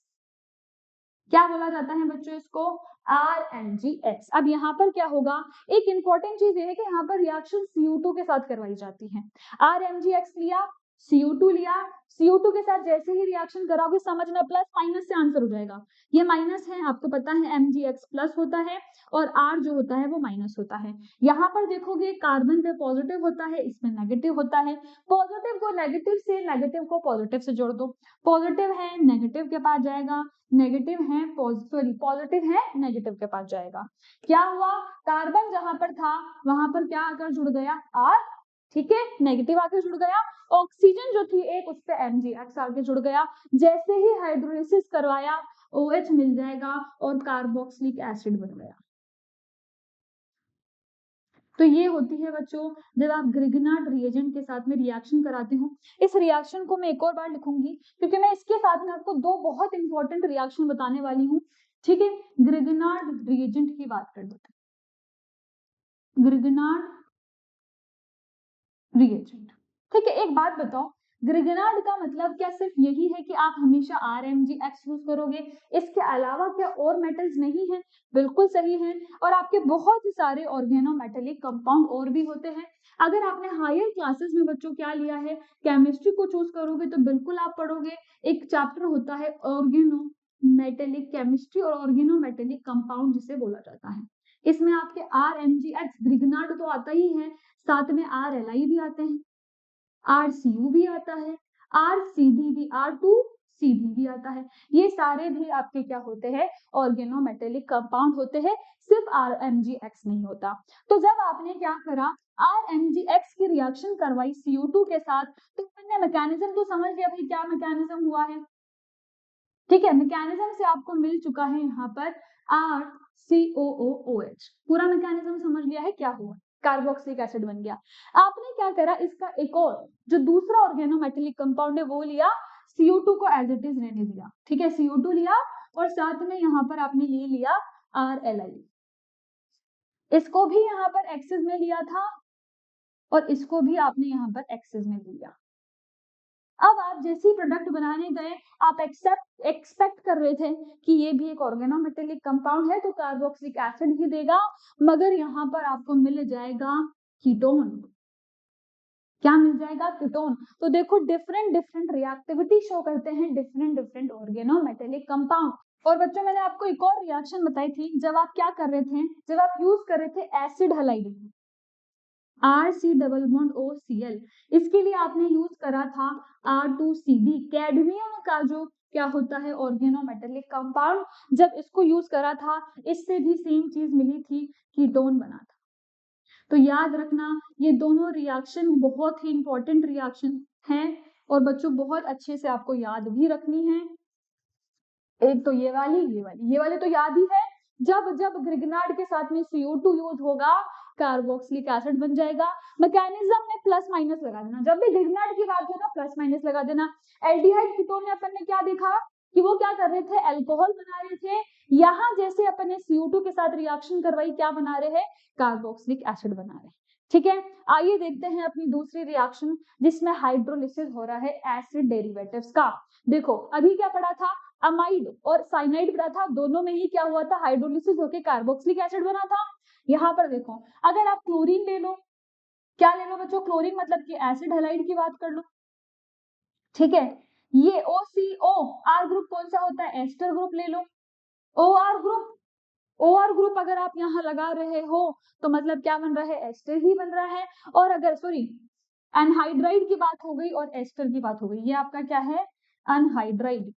क्या बोला जाता है बच्चों इसको, RMgX। अब यहाँ पर क्या होगा, एक इंपॉर्टेंट चीज ये है कि यहाँ पर रिएक्शन CO2 के साथ करवाई जाती है। RMgX लिया, CO2 लिया, CO2 के साथ जैसे ही रिएक्शन कराओगे समझना, प्लस माइनस से आंसर हो जाएगा। ये माइनस है, आपको पता है MgX प्लस होता है और R जो होता है वो माइनस होता है। यहाँ पर देखोगे कार्बन पे पॉजिटिव होता है, इसमें नेगेटिव होता है, पॉजिटिव को नेगेटिव से, नेगेटिव को पॉजिटिव से जोड़ दो, पॉजिटिव है नेगेटिव के पास जाएगा, नेगेटिव है पॉजिटिव है नेगेटिव के पास जाएगा। क्या हुआ, कार्बन जहां पर था वहां पर क्या आकर जुड़ गया, R, ठीक है, नेगेटिव आकर जुड़ गया, ऑक्सीजन जो थी एक, उस पर MgX आके जुड़ गया, जैसे ही हाइड्रोलिसिस करवाया OH मिल जाएगा और कार्बोक्सिलिक एसिड बन गया। तो ये होती है बच्चों जब आप ग्रिगनार्ड रिएजेंट के साथ में रिएक्शन कराते हो। इस रिएक्शन को मैं एक और बार लिखूंगी क्योंकि मैं इसके साथ में आपको दो बहुत इंपॉर्टेंट रिएक्शन बताने वाली हूँ। ठीक है, ग्रिगनार्ड रिएजेंट की बात कर लेते हैं, ग्रिगनार्ड रिएजेंट। ठीक है, एक बात बताओ, ग्रिगनार्ड का मतलब क्या सिर्फ यही है कि आप हमेशा RMgX यूज करोगे, इसके अलावा क्या और मेटल्स नहीं है? बिल्कुल सही है, और आपके बहुत सारे ऑर्गेनोमेटेलिक कंपाउंड और भी होते हैं। अगर आपने हायर क्लासेस में बच्चों क्या लिया है, केमिस्ट्री को चूज करोगे तो बिल्कुल आप पढ़ोगे, एक चैप्टर होता है ऑर्गेनोमेटेलिक केमिस्ट्री और ऑर्गेनोमेटेलिक कंपाउंड जिसे बोला जाता है। इसमें आपके RMgX ग्रिगनार्ड तो आता ही है, साथ में RLi भी आते हैं, RCU भी आता है, RCD भी, R2CD भी आता है। ये सारे भी आपके क्या होते हैं, ऑर्गेनोमेटेलिक कंपाउंड होते हैं, सिर्फ RMgX नहीं होता। तो जब आपने क्या करा, RMgX की रिएक्शन करवाई CO2 के साथ, तो मैंने मैकेनिज्म तो समझ लिया भाई क्या मैकेनिज्म हुआ है। ठीक है, मैकेनिज्म से आपको मिल चुका है यहाँ पर RCOOH, पूरा मैकेनिज्म समझ लिया है क्या हुआ, कार्बोक्सिलिक एसिड बन गया। आपने क्या करा, इसका एक और जो दूसरा ऑर्गेनोमेटेलिक कंपाउंड है वो लिया, CO2 को एज इट इज रहने दिया। ठीक है, CO2 लिया और साथ में यहाँ पर आपने ले लिया RLi, इसको भी यहाँ पर एक्सिस में लिया था और इसको भी आपने यहाँ पर एक्सिस में लिया। अब आप जैसे ही प्रोडक्ट बनाने गए, आप एक्सपेक्ट कर रहे थे कि ये भी एक ऑर्गेनोमेटेलिक कंपाउंड है तो कार्बोक्सिलिक एसिड ही देगा, मगर यहाँ पर आपको मिल जाएगा कीटोन। क्या मिल जाएगा, कीटोन। तो देखो डिफरेंट डिफरेंट रिएक्टिविटी शो करते हैं डिफरेंट डिफरेंट ऑर्गेनोमेटेलिक कंपाउंड। और बच्चों मैंने आपको एक और रिएक्शन बताई थी, जब आप क्या कर रहे थे, जब आप यूज कर रहे थे acid halide RC double bond OCl, इसके लिए आपने यूज करा था R2CD, कैडमियम का जो क्या होता है ऑर्गेनोमेटेलिक कंपाउंड, जब इसको यूज करा था इससे भी सेम चीज मिली थी, कीटोन बना था। तो याद रखना ये दोनों रिएक्शन बहुत ही इंपॉर्टेंट रिएक्शन हैं और बच्चों बहुत अच्छे से आपको याद भी रखनी है। एक तो ये वाली तो याद ही है, जब जब ग्रिग्नार्ड के साथ में CO2 यूज होगा कार्बोक्सिलिक एसिड बन जाएगा। मैकेनिज्म में प्लस माइनस लगा देना, जब भी ग्रिग्नार्ड की बात हो ना प्लस माइनस लगा देना। एल्डिहाइड कीटोन में अपन ने क्या देखा कि वो क्या कर रहे थे, अल्कोहल बना रहे थे। यहाँ जैसे अपन ने CO2 के साथ रिएक्शन करवाई, क्या बना रहे हैं, कार्बोक्सिलिक एसिड बना रहे हैं। ठीक है, आइए देखते हैं अपनी दूसरी रिएक्शन जिसमें हाइड्रोलिसिस हो रहा है एसिड डेरिवेटिव्स का। देखो अभी क्या पढ़ा था, अमाइड और साइनाइड पढ़ा था, दोनों में ही क्या हुआ था, हाइड्रोलिसिस होकर कार्बोक्सिलिक एसिड बना था। यहाँ पर देखो अगर आप क्लोरीन ले लो, क्या ले लो बच्चों, क्लोरीन मतलब कि एसिड हैलाइड की बात कर लो। ठीक है, ये OCO R ग्रुप कौन सा होता है, एस्टर ग्रुप ले लो। OR ग्रुप अगर आप यहाँ लगा रहे हो तो मतलब क्या बन रहा है, एस्टर ही बन रहा है। और अगर सॉरी एनहाइड्राइड की बात हो गई और एस्टर की बात हो गई, ये आपका क्या है, अनहाइड्राइड।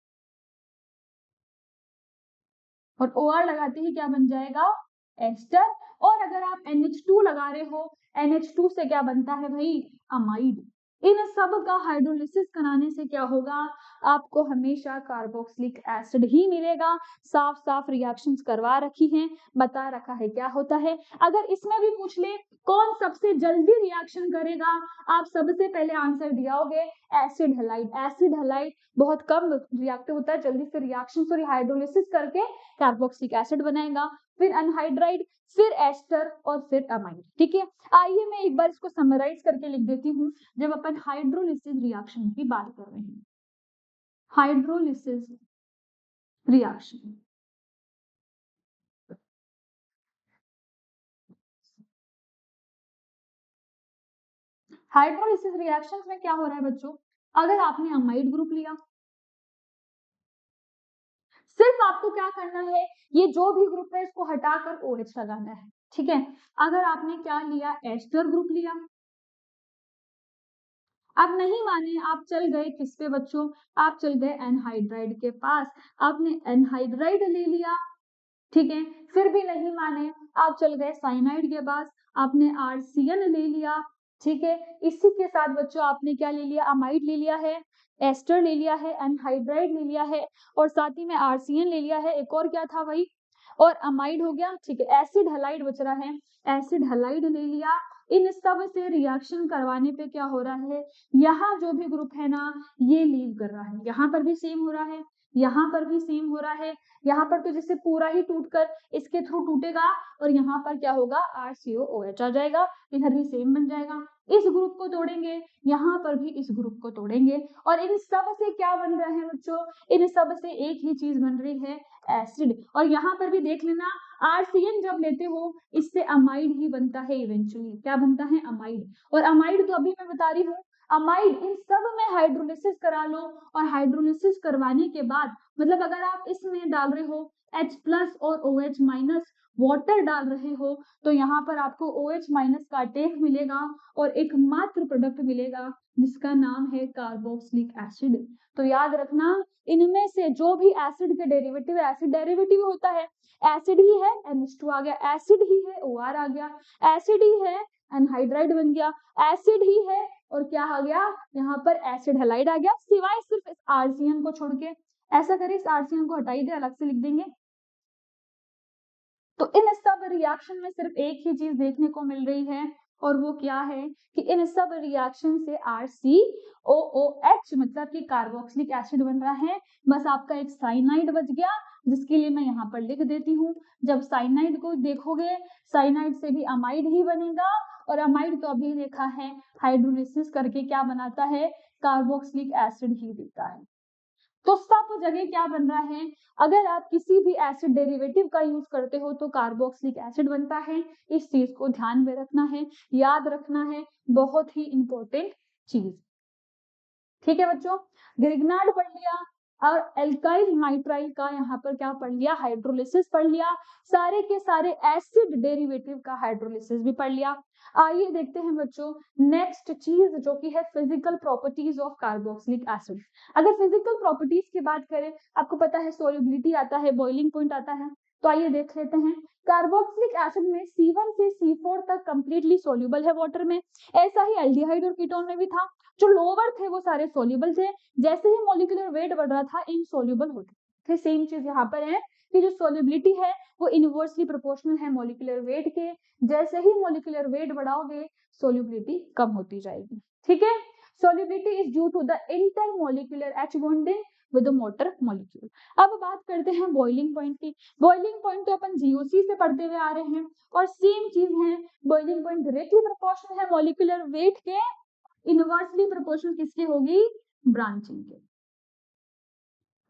और OR लगाते ही क्या बन जाएगा, एस्टर। और अगर आप NH2 लगा रहे हो, NH2 से क्या बनता है भाई, अमाइड। इन सब का हाइड्रोलिसिस कराने से क्या होगा, आपको हमेशा कार्बोक्सिलिक एसिड ही मिलेगा। साफ साफ रिएक्शंस करवा रखी हैं, बता रखा है क्या होता है। अगर इसमें भी पूछ ले कौन सबसे जल्दी रिएक्शन करेगा, आप सबसे पहले आंसर दिया होगे एसिड हैलाइड। एसिड हैलाइड बहुत कम रिएक्टिव होता है, जल्दी से रिएक्शन सॉरी हाइड्रोलिसिस करके कार्बोक्सिलिक एसिड बनाएगा, फिर अनहाइड्राइड, फिर एस्टर और फिर अमाइड। ठीक है, आइए मैं एक बार इसको समराइज करके लिख देती हूँ। जब अपन हाइड्रोलिसिस रिएक्शन की बात कर रहे हैं, हाइड्रोलिसिस रिएक्शन, हाइड्रोलिसिस रिएक्शंस में क्या हो रहा है बच्चों, अगर आपने अमाइड ग्रुप लिया, सिर्फ आपको क्या करना है, ये जो भी ग्रुप है इसको हटाकर OH लगाना है। ठीक है, अगर आपने क्या लिया, एस्टर ग्रुप लिया, आप नहीं माने, आप चल गए किस पे बच्चों, आप चल गए एनहाइड्राइड के पास, आपने एनहाइड्राइड ले लिया। ठीक है, फिर भी नहीं माने, आप चल गए साइनाइड के पास, आपने RCN ले लिया। ठीक है, इसी के साथ बच्चों आपने क्या ले लिया, अमाइड ले लिया है, एस्टर ले लिया है, एनहाइड्राइड ले लिया है और साथ ही में RCN ले लिया है। एक और क्या था भाई, और अमाइड हो गया। ठीक है, एसिड हैलाइड बच रहा है, एसिड हैलाइड ले लिया। इन सब से रिएक्शन करवाने पे क्या हो रहा है, यहाँ जो भी ग्रुप है ना ये लीव कर रहा है, यहाँ पर भी सेम हो रहा है, यहाँ पर भी सेम हो रहा है। यहाँ पर तो जैसे पूरा ही टूटकर इसके थ्रू टूटेगा और यहाँ पर क्या होगा, RCOOH आ जाएगा, इधर भी सेम बन जाएगा। इस ग्रुप को तोड़ेंगे, यहाँ पर भी इस ग्रुप को तोड़ेंगे और इन सब से क्या बन रहा है बच्चों, इन सब से एक ही चीज बन रही है, एसिड। और यहाँ पर भी देख लेना, RCN जब लेते हो इससे अमाइड ही बनता है, इवेंचुअली क्या बनता है, अमाइड। और अमाइड तो अभी मैं बता रही हूँ, अमाइड इन सब में हाइड्रोलिसिस करा लो और हाइड्रोलिसिस करवाने के बाद मतलब अगर आप इसमें डाल रहे हो H+ और OH- वाटर डाल रहे हो तो यहाँ पर आपको OH- का टेक मिलेगा और एक मात्र प्रोडक्ट मिलेगा जिसका नाम है कार्बोक्सिलिक एसिड। तो याद रखना, इनमें से जो भी एसिड के डेरिवेटिव, एसिड डेरिवेटिव होता है, एसिड ही है NH2 आ गया, एसिड ही है OR आ गया, एसिड ही है एनहाइड्राइड बन गया, एसिड ही है और क्या आ गया, यहाँ पर एसिड हैलाइड आ गया, सिवाय सिर्फ इस RCN को छोड़ के। ऐसा करें, इस RCN को हटाई दे, अलग से लिख देंगे। तो इन सब रिएक्शन में सिर्फ एक ही चीज देखने को मिल रही है और वो क्या है कि इन सब रिएक्शन से RCOOH मतलब कि कार्बोक्सिलिक एसिड बन रहा है। बस आपका एक साइनाइड बच गया जिसके लिए मैं यहाँ पर लिख देती हूँ। जब साइनाइड को देखोगे, साइनाइड से भी अमाइड ही बनेगा और अमाइड तो अभी देखा है हाइड्रोलिसिस करके क्या बनाता है, कार्बोक्सिलिक एसिड ही देता है। तो सब जगह क्या बन रहा है, अगर आप किसी भी एसिड डेरिवेटिव का यूज करते हो तो कार्बोक्सिलिक एसिड बनता है। इस चीज को ध्यान में रखना है, याद रखना है, बहुत ही इंपॉर्टेंट चीज। ठीक है बच्चों, ग्रिग्नार्ड पढ़ लिया और एल्काइल नाइट्राइल का यहाँ पर क्या पढ़ लिया, हाइड्रोलिसिस पढ़ लिया, सारे के सारे एसिड डेरिवेटिव का हाइड्रोलिसिस भी पढ़ लिया। आइए देखते हैं बच्चों नेक्स्ट चीज जो कि है physical properties of carboxylic acid. अगर फिजिकल प्रॉपर्टीज की बात करें, आपको पता है सोल्युबिलिटी आता है, बॉइलिंग पॉइंट आता है, तो आइए देख लेते हैं। कार्बोक्सिलिक एसिड में C1 से C4 तक कंप्लीटली सोल्यूबल है वाटर में, ऐसा ही एल्डिहाइड और कीटोन में भी था। जो लोअर थे वो सारे सोल्यूबल थे, जैसे ही मॉलिक्यूलर वेट बढ़ रहा था इनसोल्यूबल होते। फिर सेम चीज यहाँ पर है कि जो सोल्युबिलिटी है वो इनवर्सली प्रोपोर्शनल है मॉलिक्यूलर वेट के। जैसे ही मॉलिक्यूलर वेट बढ़ाओगे सोल्युबिलिटी कम होती जाएगी। ठीक है, solubility is due to the intermolecular H bonding with the water molecule. अब बात करते हैं बॉइलिंग पॉइंट की। बॉइलिंग पॉइंट तो अपन जीओसी से पढ़ते हुए आ रहे हैं और सेम चीज है, बॉइलिंग पॉइंट डायरेक्टली प्रोपोर्शनल है मॉलिक्यूलर वेट के, इनवर्सली प्रोपोर्शनल किसके होगी, ब्रांचिंग के।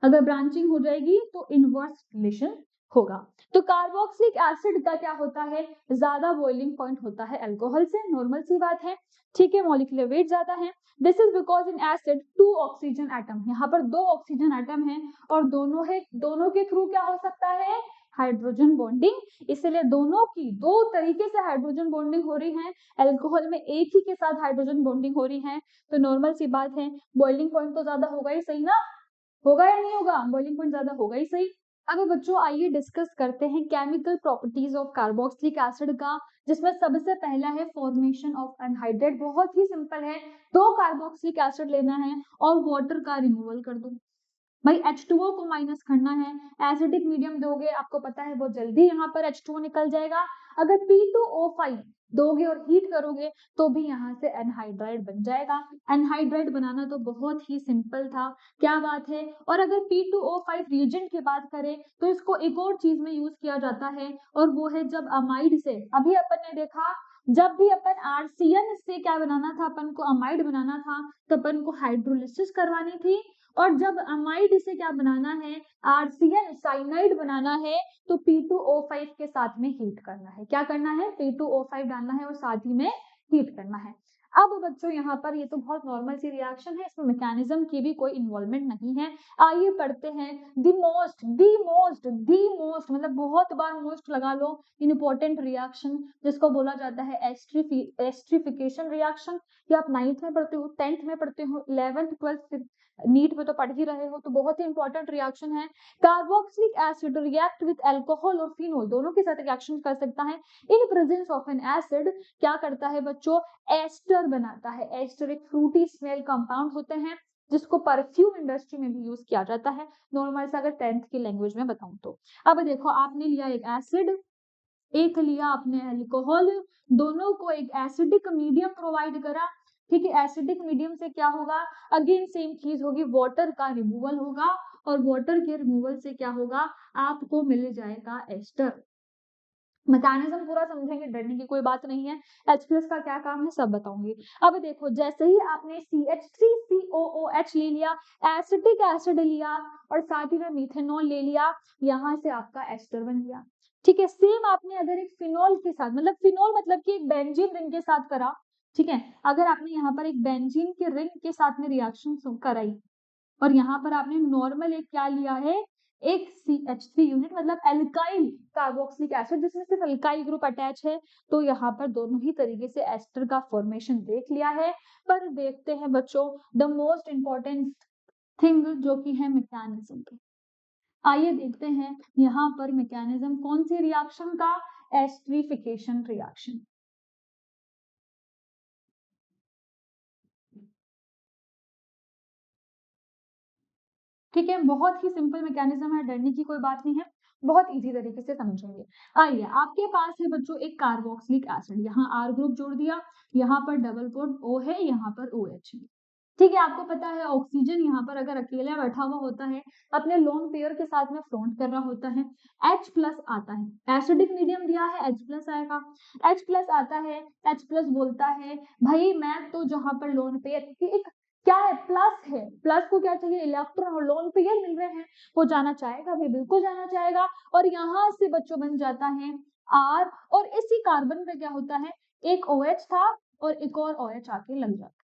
अगर ब्रांचिंग हो जाएगी तो इनवर्स रिलेशन होगा। तो कार्बोक्सिलिक एसिड का क्या होता है, ज्यादा बॉइलिंग पॉइंट होता है अल्कोहल से, नॉर्मल सी बात है। ठीक है, मॉलिक्यूलर वेट ज्यादा है। This is because in acid 2 oxygen atom, यहाँ पर 2 ऑक्सीजन एटम है और दोनों के थ्रू क्या हो सकता है, हाइड्रोजन बॉन्डिंग। इसलिए दोनों की 2 तरीके से हाइड्रोजन बॉन्डिंग हो रही है। अल्कोहल में एक ही के साथ हाइड्रोजन बॉन्डिंग हो रही है, तो नॉर्मल सी बात है बॉइलिंग पॉइंट तो ज्यादा होगा ही, सही ना, होगा या नहीं होगा, बॉइलिंग पॉइंट ज्यादा होगा ही सही। अब बच्चों आइए डिस्कस करते हैं chemical properties of carboxylic acid का, जिसमें सबसे पहला है फॉर्मेशन ऑफ एनहाइड्रेट। बहुत ही सिंपल है, 2 कार्बोक्सिलिक एसिड लेना है और वाटर का रिमूवल कर दो। भाई H2O को माइनस करना है, एसिडिक मीडियम दोगे, आपको पता है बहुत जल्दी यहाँ पर H2O निकल जाएगा। अगर P2O5 दोगे और हीट करोगे तो भी यहाँ से एनहाइड्राइड बन जाएगा। एनहाइड्राइड बनाना तो बहुत ही सिंपल था, क्या बात है। और अगर P2O5 रिएजेंट की बात करें तो इसको एक और चीज में यूज किया जाता है, और वो है जब अमाइड से, अभी अपन ने देखा जब भी अपन आरसीएन से क्या बनाना था, अपन को अमाइड बनाना था, तो अपन को हाइड्रोलिसिस करवानी थी। और जब अमाइड से क्या बनाना है, आरसीएन साइनाइड बनाना है, तो P2O5 के साथ में हीट करना है। क्या करना है, P2O5 डालना है और साथ ही में हीट करना है। अब बच्चों यहाँ पर ये तो बहुत नॉर्मल सी रिएक्शन है, इसमें मैकेनिज्म की भी कोई इन्वॉल्वमेंट नहीं है। आइए पढ़ते हैं दी मोस्ट मतलब बहुत बार मोस्ट लगा लो, इंपॉर्टेंट रिएक्शन जिसको बोला जाता है एस्ट्रिफिकेशन रिएक्शन। ये आप 9th में पढ़ते हो, 10th में पढ़ते हो, 11th 12th नीट में तो पढ़ ही रहे हो, तो बहुत ही इंपॉर्टेंट रिएक्शन है। Carboxylic acid react with alcohol और फिनोल, दोनों के साथ रिएक्शन कर सकता है। In presence of N acid क्या करता है बच्चों, एस्टर बनाता है। एस्टर एक फ्रूटी स्मेल कंपाउंड होते हैं जिसको परफ्यूम इंडस्ट्री में भी यूज किया जाता है, नॉर्मल से अगर 10th की लैंग्वेज में बताऊं तो। अब देखो आपने लिया एक एसिड, एक लिया आपने अल्कोहल, दोनों को एक एसिडिक मीडियम प्रोवाइड करा। ठीक है, एसिडिक मीडियम से क्या होगा, अगेन सेम चीज होगी, वाटर का रिमूवल होगा और वाटर के रिमूवल से क्या होगा, आपको मिल जाएगा एस्टर। मैकेनिज्म पूरा समझेंगे, डरने की कोई बात नहीं है। H प्लस का क्या काम है सब बताऊंगी। अब देखो जैसे ही आपने CH3COOH ले लिया, एसिटिक एसिड लिया और साथ ही में मिथेनॉल ले लिया, यहाँ से आपका एस्टर बन गया। ठीक है, सेम आपने अगर एक फिनॉल के साथ, मतलब फिनॉल मतलब कि एक बेंजीन रिंग के साथ करा, ठीक है, अगर आपने यहाँ पर एक बेंजीन के रिंग के साथ में रिएक्शन कराई और यहाँ पर आपने नॉर्मल एक क्या लिया है, एक CH3 यूनिट मतलब एल्काइल कार्बोक्सिलिक एसिड जिसमें सिर्फ एल्काइल ग्रुप अटैच है, तो यहाँ पर दोनों ही तरीके से एस्टर का फॉर्मेशन देख लिया है। पर देखते हैं बच्चों द मोस्ट इंपॉर्टेंट थिंग जो कि है मैकेनिज्म की। आइए देखते हैं यहाँ पर मैकेनिज्म कौन सी रिएक्शन का, एस्ट्रिफिकेशन रिएक्शन। ठीक है, बहुत ही सिंपल मैकेनिज्म है, डरने की कोई बात नहीं है, बहुत इजी तरीके से समझेंगे। आइए आपके पास है बच्चों एक कार्बोक्सिलिक एसिड, यहाँ R ग्रुप जोड़ दिया, यहाँ पर डबल बॉन्ड O है, यहाँ पर OH है। ठीक है, आपको पता है ऑक्सीजन यहाँ पर अगर अकेला बैठा हुआ होता है, अपने लोन पेयर के साथ में फ्रॉन्ट कर रहा होता है, H प्लस आता है, एसिडिक मीडियम दिया है H प्लस आएगा, H प्लस आता है, H प्लस बोलता है भाई मैं तो जहां पर लोन पेयर एक क्या है, प्लस है, प्लस को क्या चाहिए, इलेक्ट्रॉन और लोन पेयर मिल रहे हैं, वो जाना चाहेगा भी, बिल्कुल जाना चाहेगा। और यहाँ से बच्चों बन जाता है R, और इसी कार्बन पे क्या होता है, एक OH था और एक और OH आके लग जाता है।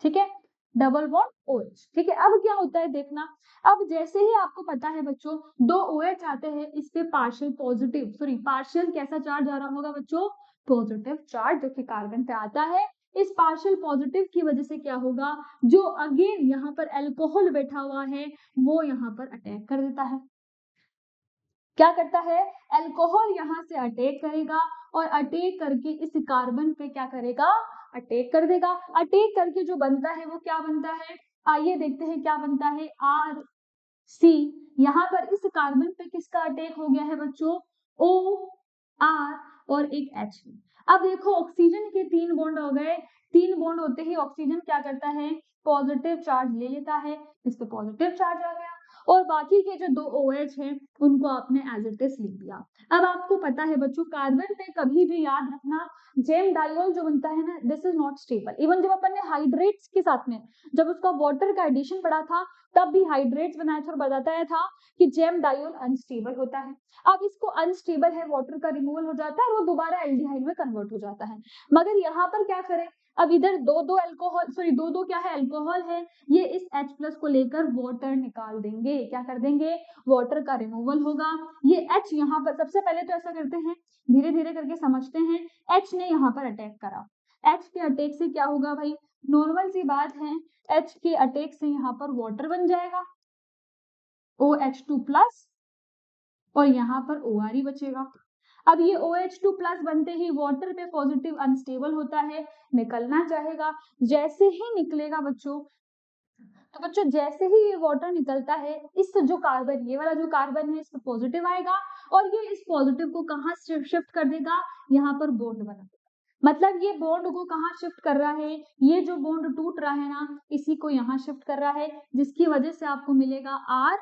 ठीक है, डबल बॉन्ड OH। ठीक है, अब क्या होता है देखना, अब जैसे ही आपको पता है बच्चों 2 OH आते हैं, इस पे पार्शियल पॉजिटिव, सॉरी पार्शियल कैसा चार्ज आ रहा होगा बच्चों, पॉजिटिव चार्ज जो कि कार्बन पे आता है। इस पार्शियल पॉजिटिव की वजह से क्या होगा, जो अगेन यहाँ पर अल्कोहल बैठा हुआ है वो यहाँ पर अटैक कर देता है। क्या करता है, अल्कोहल यहाँ से अटैक करेगा और अटैक करके इस कार्बन पे क्या करेगा, अटैक कर देगा। अटैक करके जो बनता है वो क्या बनता है, आइए देखते हैं क्या बनता है, R सी, यहाँ पर इस कार्बन पे किसका अटैक हो गया है बच्चों, ओ आर और एक एच। अब देखो ऑक्सीजन के 3 बॉन्ड हो गए, 3 बॉन्ड होते ही ऑक्सीजन क्या करता है, पॉजिटिव चार्ज ले लेता है, इस पे पॉजिटिव चार्ज आ गया और बाकी के जो 2 OH हैं उनको आपने एज इट इज लिख दिया। अब आपको पता है बच्चों कार्बन पे कभी भी याद रखना जेम डायोल जो बनता है ना, this is not stable. Even जब अपन ने हाइड्रेट्स के साथ में जब उसका वाटर का एडिशन पढ़ा था तब भी हाइड्रेट्स बनाया था और बताया था कि जेम डायोल अनस्टेबल होता है। अब इसको अनस्टेबल है, वाटर का रिमूवल हो जाता है और वो दोबारा एल्डिहाइड में कन्वर्ट हो जाता है। मगर यहाँ पर क्या करें, अब इधर दो दो अल्कोहल सॉरी दो दो क्या है अल्कोहल है, ये इस H प्लस को लेकर वाटर निकाल देंगे, क्या कर देंगे, वाटर का रिमूवल होगा। ये H यहाँ पर सबसे पहले तो ऐसा करते हैं, धीरे धीरे करके समझते हैं। H ने यहाँ पर अटैक करा, H के अटैक से क्या होगा भाई, नॉर्मल सी बात है, H के अटैक से यहाँ पर वाटर बन जाएगा OH2 प्लस और यहाँ पर OR ही बचेगा। अब ये OH2 प्लस बनते ही वाटर पे पॉजिटिव अनस्टेबल होता है, निकलना चाहेगा। जैसे ही निकलेगा बच्चों, तो बच्चों जैसे ही ये वाटर निकलता है, इस जो कार्बन, ये वाला जो कार्बन है इस पे पॉजिटिव आएगा और ये इस पॉजिटिव को कहाँ शिफ्ट कर देगा, यहाँ पर बॉन्ड बना देगा। मतलब ये बॉन्ड को कहाँ शिफ्ट कर रहा है, ये जो बॉन्ड टूट रहा है ना, इसी को यहाँ शिफ्ट कर रहा है, जिसकी वजह से आपको मिलेगा R।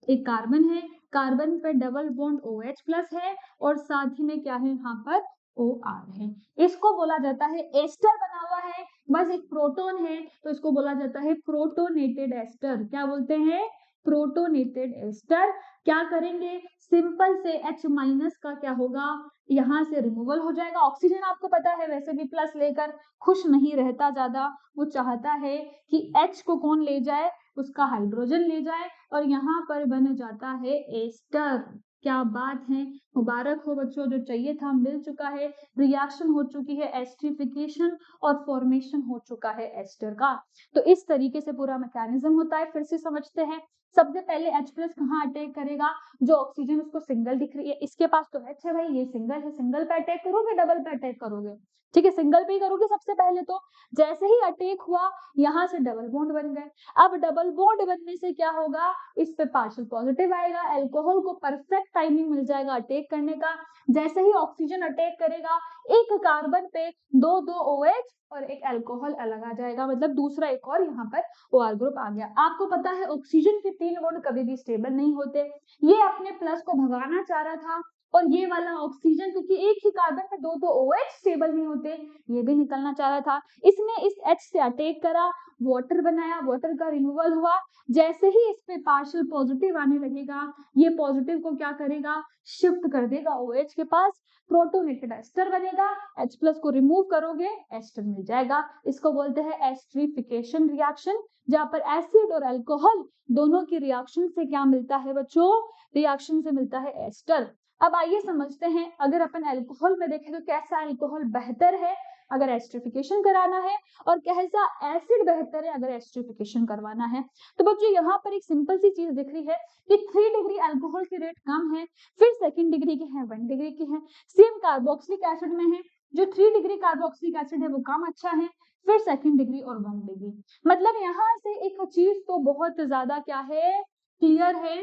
एक कार्बन है, कार्बन पे डबल बॉन्ड OH प्लस है और साथ ही में क्या है यहाँ पर OR है। इसको बोला जाता है एस्टर बना हुआ है, बस एक प्रोटॉन है तो इसको बोला जाता है प्रोटोनेटेड एस्टर। क्या बोलते हैं, प्रोटोनेटेड एस्टर। क्या करेंगे, सिंपल से H माइनस का क्या होगा, यहाँ से रिमूवल हो जाएगा। ऑक्सीजन आपको पता है वैसे भी प्लस लेकर खुश नहीं रहता ज्यादा, वो चाहता है कि H को कौन ले जाए, उसका हाइड्रोजन ले जाए और यहाँ पर बन जाता है एस्टर। क्या बात है, मुबारक हो बच्चों, जो चाहिए था मिल चुका है, रिएक्शन हो चुकी है, एस्टरिफिकेशन और फॉर्मेशन हो चुका है एस्टर का। तो इस तरीके से पूरा मैकेनिज्म होता है। फिर से समझते हैं, सबसे पहले H प्लस कहाँ अटैक करेगा, जो ऑक्सीजन उसको सिंगल दिख रही है, इसके पास तो H है भाई, ये सिंगल है, सिंगल पे अटैक करोगे डबल पे अटैक करोगे, ठीक है, सिंगल पे ही करोगे सबसे पहले। तो जैसे ही अटैक हुआ यहाँ से डबल बॉन्ड बन गए। अब डबल बॉन्ड बनने से क्या होगा, इस पे पार्शियल पॉजिटिव आएगा, अल्कोहल को परफेक्ट टाइमिंग मिल जाएगा अटैक करने का। जैसे ही ऑक्सीजन अटैक करेगा, एक कार्बन पे दो दो OH और एक अल्कोहल अलग आ जाएगा, मतलब दूसरा एक और यहाँ पर OR ग्रुप आ गया। आपको पता है ऑक्सीजन के 3 बॉन्ड कभी भी स्टेबल नहीं होते, ये अपने प्लस को भगाना चाह रहा था और ये वाला ऑक्सीजन, क्योंकि एक ही कार्बन में दो दो OH स्टेबल नहीं होते, ये भी निकलना चाह रहा था। इसने इस H से अटैक करा, वाटर बनाया, वाटर का रिमूवल हुआ। जैसे ही इस पे पार्शियल पॉजिटिव आने लगेगा, ये पॉजिटिव को क्या करेगा, शिफ्ट कर देगा OH के पास, प्रोटोनेटेड एस्टर बनेगा, H प्लस को रिमूव करोगे एस्टर मिल जाएगा। इसको बोलते हैं एस्टरिफिकेशन रिएक्शन, जहां पर एसिड और अल्कोहल दोनों की रिएक्शन से क्या मिलता है बच्चों, रिएक्शन से मिलता है एस्टर। अब आइए समझते हैं, अगर अपन अल्कोहल में देखें तो कैसा अल्कोहल बेहतर है अगर एस्टरिफिकेशन कराना है और कैसा एसिड बेहतर है अगर एस्टरिफिकेशन करवाना है। तो बच्चों यहाँ पर एक सिंपल सी चीज दिख रही है कि 3 डिग्री अल्कोहल की रेट कम है, फिर सेकंड डिग्री की है, 1 डिग्री की है। सेम कार्बोक्सिलिक एसिड में है, जो 3 डिग्री कार्बोक्सिलिक एसिड है वो कम अच्छा है, फिर सेकंड डिग्री और 1 डिग्री। मतलब यहाँ से एक चीज तो बहुत ज्यादा क्या है, क्लियर है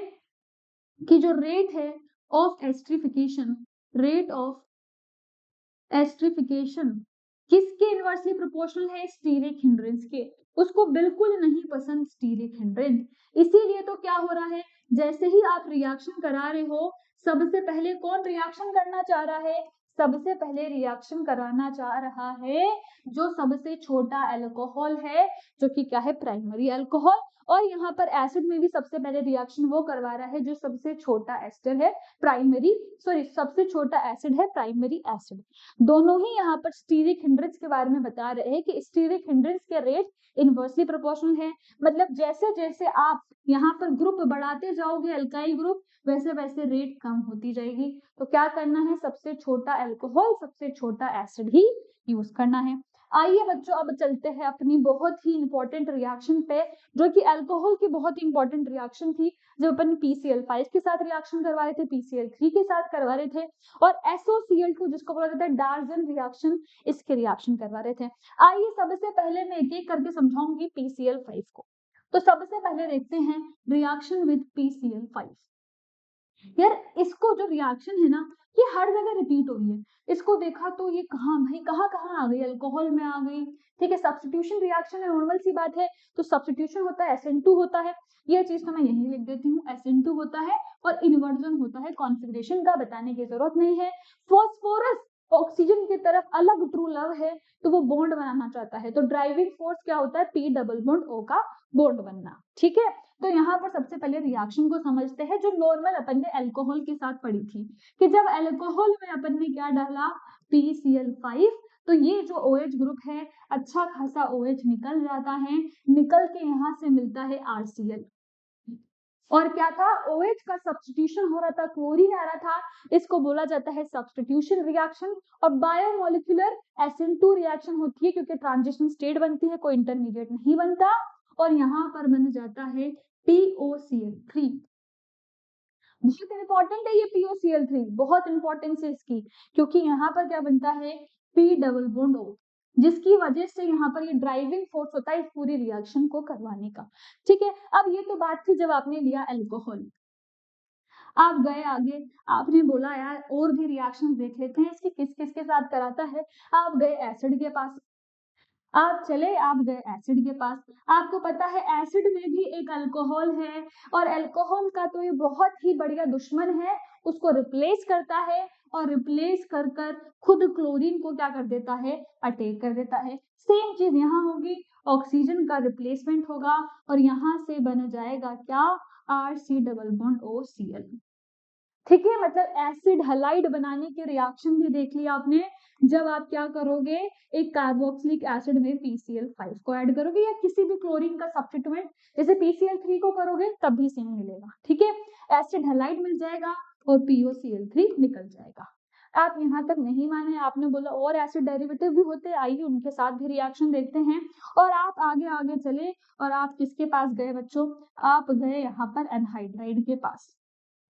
कि जो रेट है of esterification, rate of esterification किसके इनवर्सली प्रोपोर्शनल है, स्टीरिक हिंड्रेंस के। उसको बिल्कुल नहीं पसंद स्टीरिक हिंड्रेंस, इसीलिए तो क्या हो रहा है, जैसे ही आप रिएक्शन करा रहे हो, सबसे पहले कौन रिएक्शन करना चाह रहा है, सबसे पहले रिएक्शन कराना चाह रहा है जो सबसे छोटा अल्कोहल है, जो कि क्या है, प्राइमरी अल्कोहल। और यहाँ पर एसिड में भी सबसे पहले रिएक्शन वो करवा रहा है जो सबसे छोटा एस्टर है, प्राइमरी सबसे छोटा एसिड है प्राइमरी एसिड। दोनों ही यहाँ पर स्टीरिक हिंड्रेंस के बारे में बता रहे हैं कि स्टीरिक हिंड्रेंस के रेट इनवर्सली प्रोपोर्शनल है। मतलब जैसे जैसे आप यहाँ पर ग्रुप बढ़ाते जाओगे अल्काइल ग्रुप, वैसे वैसे रेट कम होती जाएगी। तो क्या करना है, सबसे छोटा अल्कोहल सबसे छोटा एसिड ही यूज करना है। आइए बच्चों अब चलते हैं अपनी बहुत ही इंपॉर्टेंट रिएक्शन पे, जो कि अल्कोहल की बहुत इंपॉर्टेंट रिएक्शन थी, जब अपन PCl5 के साथ रिएक्शन करवा रहे थे, PCl3 के साथ करवा रहे थे, और SOCl2 जिसको बोला जाता है डार्जन रिएक्शन, इसके रिएक्शन करवा रहे थे। आइए सबसे पहले मैं एक एक करके समझाऊंगी PCl5 को। तो सबसे पहले देखते हैं रिएक्शन विद PCl5। यार इसको जो रिएक्शन है ना, ये हर जगह रिपीट हो रही है। इसको देखा तो ये कहाँ भाई, कहाँ कहाँ आ गई, अल्कोहल में आ गई। ठीक है, सब्स्टिट्यूशन रिएक्शन है, नॉर्मल सी बात है। तो सब्स्टिट्यूशन होता है, SN2 होता है। ये चीज तो मैं यही लिख देती हूँ, SN2 होता है और इन्वर्जन होता है। कॉन्फ़िगरेशन का बताने की जरूरत नहीं है। फॉस्फोरस ऑक्सीजन की तरफ अलग ट्रू लव है, तो वो बॉन्ड बनाना चाहता है। तो ड्राइविंग फोर्स क्या होता है, P डबल बॉन्ड O का बॉन्ड बनना। ठीक है, तो यहाँ पर सबसे पहले रिएक्शन को समझते हैं जो नॉर्मल अपन ने अल्कोहल के साथ पढ़ी थी, कि जब अल्कोहल में अपन ने क्या डाला, PCl5, तो ये जो OH ग्रुप है, अच्छा खासा OH निकल जाता है, निकल के यहाँ से मिलता है RCl। और क्या था, OH का सब्स्टिट्यूशन हो रहा था, क्लोरीन आ रहा था, इसको बोला जाता है सब्स्टिट्यूशन रिएक्शन। और बायोमोलिकुलर SN2 रिएक्शन होती है, क्योंकि ट्रांजिशन स्टेट बनती है, कोई इंटरमीडिएट नहीं बनता, और यहाँ पर बन जाता है POCl3। बहुत इंपॉर्टेंट है ये POCl3, बहुत इंपॉर्टेंस है इसकी, क्योंकि यहाँ पर क्या बनता है, P डबल बॉन्ड O, जिसकी वजह से यहाँ पर ये ड्राइविंग फोर्स होता है इस पूरी रिएक्शन को करवाने का। ठीक है, अब ये तो बात थी जब आपने लिया अल्कोहल। आप गए आगे, आपने बोला यार और भी रिएक्शन देख लेते हैं इसकी किस किस के साथ कराता है। आप गए एसिड के पास, आप गए एसिड के पास। आपको पता है एसिड में भी एक अल्कोहल है, और अल्कोहल का तो ये बहुत ही बढ़िया दुश्मन है, उसको रिप्लेस करता है, और रिप्लेस कर कर खुद क्लोरीन को क्या कर देता है, अटैक कर देता है। सेम चीज यहाँ होगी, ऑक्सीजन का रिप्लेसमेंट होगा, और यहाँ से बन जाएगा क्या, RC डबल बॉन्ड OCl। ठीक है, मतलब एसिड हलाइड बनाने के रिएक्शन भी देख लिया आपने, जब आप क्या करोगे, एक कार्बोक्सिलिक एसिड में PCl5 को ऐड करोगे, या किसी भी क्लोरीन का सब्स्टिट्यूएंट जैसे PCl3 को करोगे तब भी सेम मिलेगा। ठीक है, एसिड हलाइड मिल जाएगा और POCl3 निकल जाएगा। आप यहाँ तक नहीं माने, आपने बोला और एसिड डेरिवेटिव भी होते हैं, आइए उनके साथ भी रिएक्शन देखते हैं। और आप आगे आगे चले, और आप किसके पास गए बच्चों, आप गए यहाँ पर एनहाइड्राइड के पास।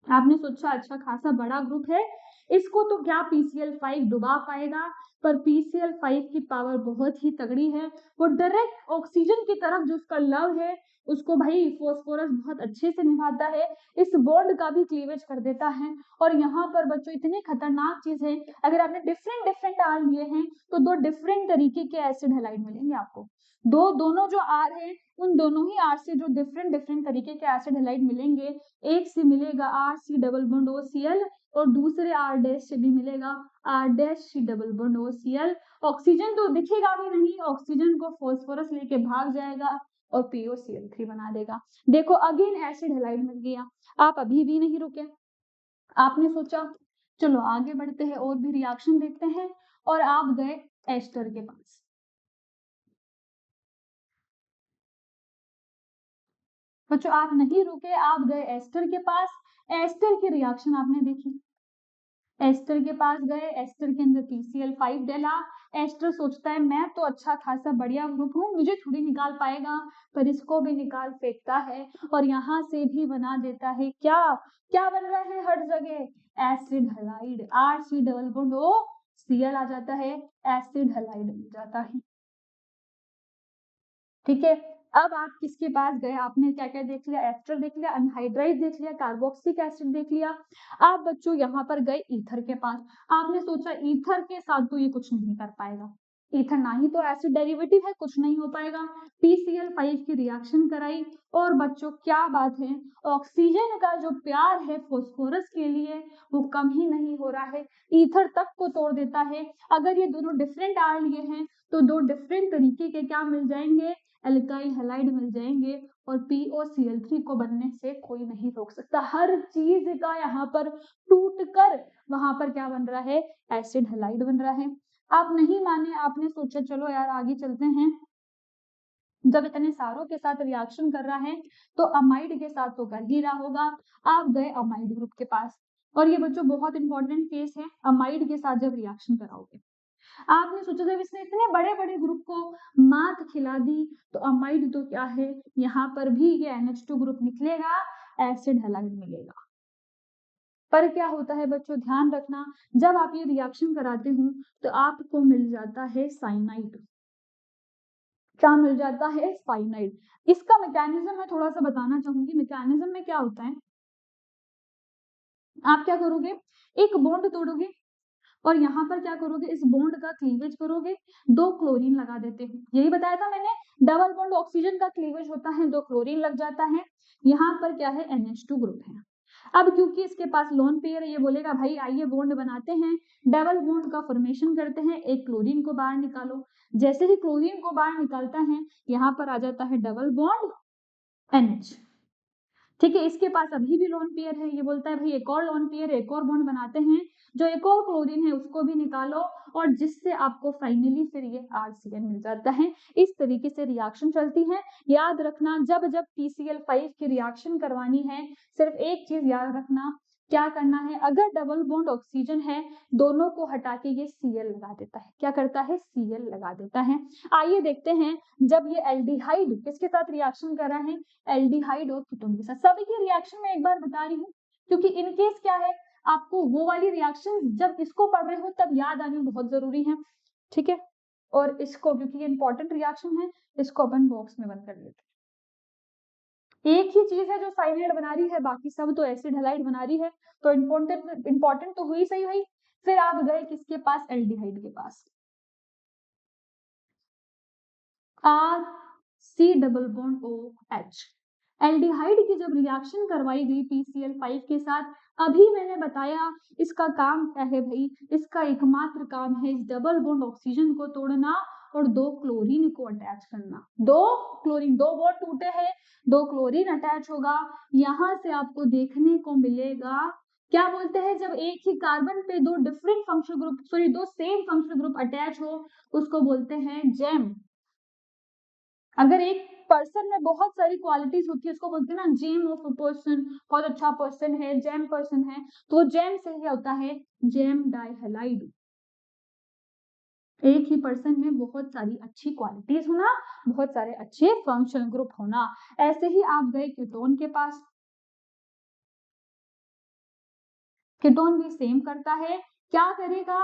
आपने सोचा अच्छा खासा बड़ा ग्रुप है, इसको तो क्या PCl5 डुबा पाएगा, पर PCl5 की पावर बहुत ही तगड़ी है। वो डायरेक्ट ऑक्सीजन की तरफ जो उसका लव है, उसको भाई फॉस्फोरस बहुत अच्छे से निभाता है, इस बॉन्ड का भी क्लीवेज कर देता है। और यहाँ पर बच्चों इतनी खतरनाक चीज है, अगर आपने डिफरेंट डिफरेंट आर लिए हैं तो दो डिफरेंट तरीके के एसिड हैलाइड मिलेंगे आपको। दोनों जो आर है, उन दोनों ही आर से जो डिफरेंट डिफरेंट तरीके के एसिड हैलाइड मिलेंगे, एक से मिलेगा RC डबल बॉन्ड OCl, और दूसरे R डैश से भी मिलेगा R dash C double bond OCl। Oxygen तो दिखेगा भी नहीं, ऑक्सीजन को फॉस्फोरस लेके भाग जाएगा और POCl3 बना देगा। देखो अगेन एसिड हैलाइड मिल गया। आप अभी भी नहीं रुके, आपने सोचा चलो आगे बढ़ते हैं और भी रिएक्शन देखते हैं, और आप गए एस्टर के पास। बच्चों आप नहीं रुके, आप गए एस्टर के पास। एस्टर की रिएक्शन आपने देखी, एस्टर के पास गए, एस्टर के अंदर PCl5 डाला। एस्टर सोचता है मैं तो अच्छा खासा बढ़िया ग्रुप हूँ, मुझे थोड़ी निकाल पाएगा, पर इसको भी निकाल फेंकता है, और यहाँ से भी बना देता है क्या, क्या बन रहा है हर जगह, acid halide. RC double bond OCl आ जाता है, एसिड हलाइड मिल जाता है। ठीक है, अब आप किसके पास गए, आपने क्या क्या देख लिया, एस्टर देख लिया, अनहाइड्राइड देख लिया, कार्बोक्सिलिक एसिड देख लिया। आप बच्चों यहाँ पर गए ईथर के पास। आपने सोचा ईथर के साथ तो ये कुछ नहीं कर पाएगा, ईथर ना ही तो एसिड डेरिवेटिव है, कुछ नहीं हो पाएगा। PCl5 की रिएक्शन कराई, और बच्चों क्या बात है, ऑक्सीजन का जो प्यार है फॉस्फोरस के लिए वो कम ही नहीं हो रहा है, ईथर तक को तोड़ देता है। अगर ये दोनों डिफरेंट आर लिए हैं तो दो डिफरेंट तरीके के क्या मिल जाएंगे, एल्काइल हैलाइड मिल जाएंगे, और POCl3 को बनने से कोई नहीं रोक सकता। हर चीज का यहाँ पर टूट कर वहां पर क्या बन रहा है, एसिड हैलाइड बन रहा है। आप नहीं माने, आपने सोचा चलो यार आगे चलते हैं, जब इतने सारों के साथ रिएक्शन कर रहा है तो अमाइड के साथ तो कर ही रहा होगा। आप गए अमाइड ग्रुप के पास, और ये बच्चों बहुत इंपॉर्टेंट केस है, अमाइड के साथ जब रिएक्शन कराओगे, आपने सोचा जब इसने इतने बड़े बड़े ग्रुप को मात खिला दी, तो अमाइड तो क्या है, यहाँ पर भी ये NH2 ग्रुप निकलेगा, एसिड हैलाइड मिलेगा। पर क्या होता है बच्चों, ध्यान रखना, जब आप ये रिएक्शन कराते हो तो आपको मिल जाता है साइनाइड। क्या मिल जाता है, साइनाइड। इसका मैकेनिज्म मैं थोड़ा सा बताना चाहूंगी। मैकेनिज्म में क्या होता है, आप क्या करोगे, एक बॉन्ड तोड़ोगे और यहाँ पर क्या करोगे, इस बॉन्ड का क्लीवेज करोगे, 2 क्लोरीन लगा देते हो। यही बताया था मैंने, डबल बॉन्ड ऑक्सीजन का क्लीवेज होता है, 2 क्लोरीन लग जाता है। यहाँ पर क्या है, NH2 ग्रुप है। अब क्योंकि इसके पास लोन पेयर है, ये बोलेगा भाई आइए बॉन्ड बनाते हैं, डबल बॉन्ड का फॉर्मेशन करते हैं, एक क्लोरीन को बाहर निकालो। जैसे ही क्लोरीन को बाहर निकालता है, यहाँ पर आ जाता है डबल बॉन्ड NH। ठीक है, इसके पास अभी भी लोन पेयर है, ये बोलता है भाई एक और लोन पेयर, एक और बॉन्ड बनाते हैं, जो एक और क्लोरीन है उसको भी निकालो, और जिससे आपको फाइनली फिर ये RCN मिल जाता है। इस तरीके से रिएक्शन चलती है। याद रखना, जब जब PCl5 की रिएक्शन करवानी है, सिर्फ एक चीज याद रखना, क्या करना है, अगर डबल बॉन्ड ऑक्सीजन है, दोनों को हटा के ये Cl लगा देता है। क्या करता है, Cl लगा देता है। आइए देखते हैं, जब ये एल्डिहाइड किसके साथ रिएक्शन कर रहा है, एल्डिहाइड और कीटोन के साथ। सभी की रिएक्शन में एक बार बता रही हूँ, क्योंकि इनकेस क्या है, आपको वो वाली रिएक्शन जब इसको पढ़ रहे हो तब याद आनी बहुत जरूरी है। ठीक है, और इसको क्योंकि ये इंपॉर्टेंट रिएक्शन है, इसको अपन बॉक्स में बंद कर लेते हैं। एक ही चीज है जो साइनाइड बना रही है, बाकी सब तो एसिड हैलाइड बना रही है, तो इंपॉर्टेंट तो हुई सही भाई। फिर आप गए किसके पास, एल्डिहाइड के पास, C double bond OH। Aldehyde की जब रिएक्शन करवाई गई PCl5 के साथ, अभी मैंने बताया इसका काम क्या है भाई, इसका एकमात्र काम है इस डबल बॉन्ड ऑक्सीजन को तोड़ना और 2 क्लोरीन को अटैच करना। 2 क्लोरीन, 2 बॉन्ड टूटे हैं, 2 क्लोरीन अटैच होगा। यहां से आपको देखने को मिलेगा, क्या बोलते हैं, जब एक ही कार्बन पे 2 different functional group, sorry 2 same functional group attach हो, उसको बोलते हैं जेम। अगर एक पर्सन में बहुत सारी क्वालिटीज होती है, उसको बोलते हैं ना जेम ऑफ अ पर्सन, बहुत अच्छा पर्सन है, जेम पर्सन है, तो वो जेम से ही होता है जेम डाइहैलाइड। एक ही पर्सन में बहुत सारी अच्छी क्वालिटीज होना, बहुत सारे अच्छे फंक्शनल ग्रुप होना। ऐसे ही आप गए कीटोन के पास, कीटोन भी सेम करता है। क्या करेगा,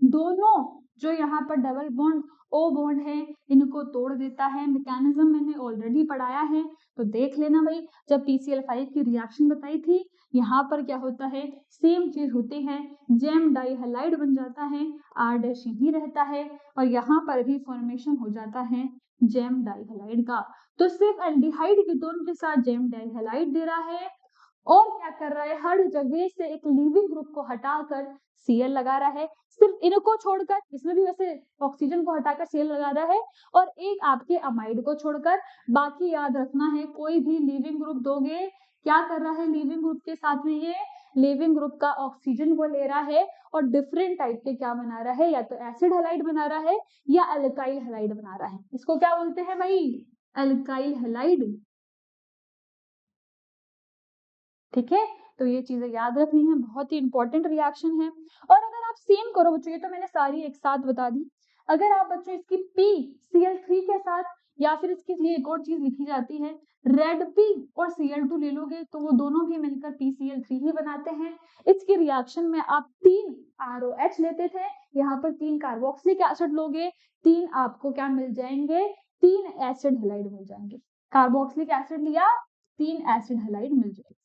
दोनों जो यहाँ पर डबल बॉन्ड O बॉन्ड है, इनको तोड़ देता है। मैकेनिज्म मैंने ऑलरेडी पढ़ाया है, तो देख लेना भाई। जब PCl5 की रिएक्शन बताई थी, यहाँ पर क्या होता है, सेम चीज होती है, जेम डाइहैलाइड बन जाता है, R' ही रहता है, और यहाँ पर भी फॉर्मेशन हो जाता है जेम डाइहैलाइड का। तो सिर्फ एल्डिहाइड कीटोन के साथ जेम डाइहैलाइड दे रहा है, और क्या कर रहा है, हर जगह से एक लिविंग ग्रुप को हटाकर Cl लगा रहा है। सिर्फ इनको छोड़कर, इसमें भी वैसे ऑक्सीजन को हटाकर Cl लगा रहा है, और एक आपके अमाइड को छोड़कर, बाकी याद रखना है कोई भी लिविंग ग्रुप दोगे, क्या कर रहा है, लिविंग ग्रुप के साथ में ये लिविंग ग्रुप का ऑक्सीजन को ले रहा है और डिफरेंट टाइप के क्या बना रहा है, या तो एसिड हैलाइड बना रहा है या अल्काइल हैलाइड बना रहा है। इसको क्या बोलते हैं भाई, अल्काइल हैलाइड। ठीक है, तो ये चीजें याद रखनी है, बहुत ही इंपॉर्टेंट रिएक्शन है। और अगर आप सेम करो बच्चों, ये तो मैंने सारी एक साथ बता दी, अगर आप बच्चों इसकी PCl3 के साथ, या फिर इसके लिए एक और चीज लिखी जाती है, रेड P और Cl2 ले लोगे, तो वो दोनों भी मिलकर PCl3 ही बनाते हैं। इसकी रिएक्शन में आप 3 ROH लेते थे, यहाँ पर 3 कार्बोक्सिलिक एसिड लोगे, 3 आपको क्या मिल जाएंगे, 3 एसिड हैलाइड मिल जाएंगे। कार्बोक्सिलिक एसिड लिया, 3 एसिड हैलाइड मिल जाएंगे।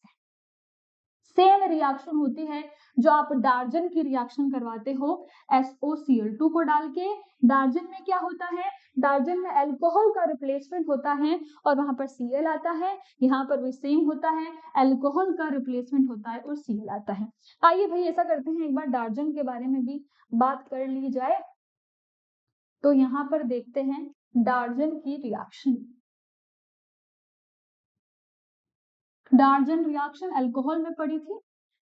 सेम रिएक्शन होती है जो आप डार्जन की रिएक्शन करवाते हो SOCl2 को डाल के। डार्जन में क्या होता है, डार्जन में अल्कोहल का रिप्लेसमेंट होता है और वहां पर Cl आता है। यहाँ पर भी सेम होता है, अल्कोहल का रिप्लेसमेंट होता है और Cl आता है। आइए भाई ऐसा करते हैं, एक बार डार्जन के बारे में भी बात कर ली जाए। तो यहाँ पर देखते हैं डार्जन की रिएक्शन। डार्जन रिएक्शन अल्कोहल में पड़ी थी,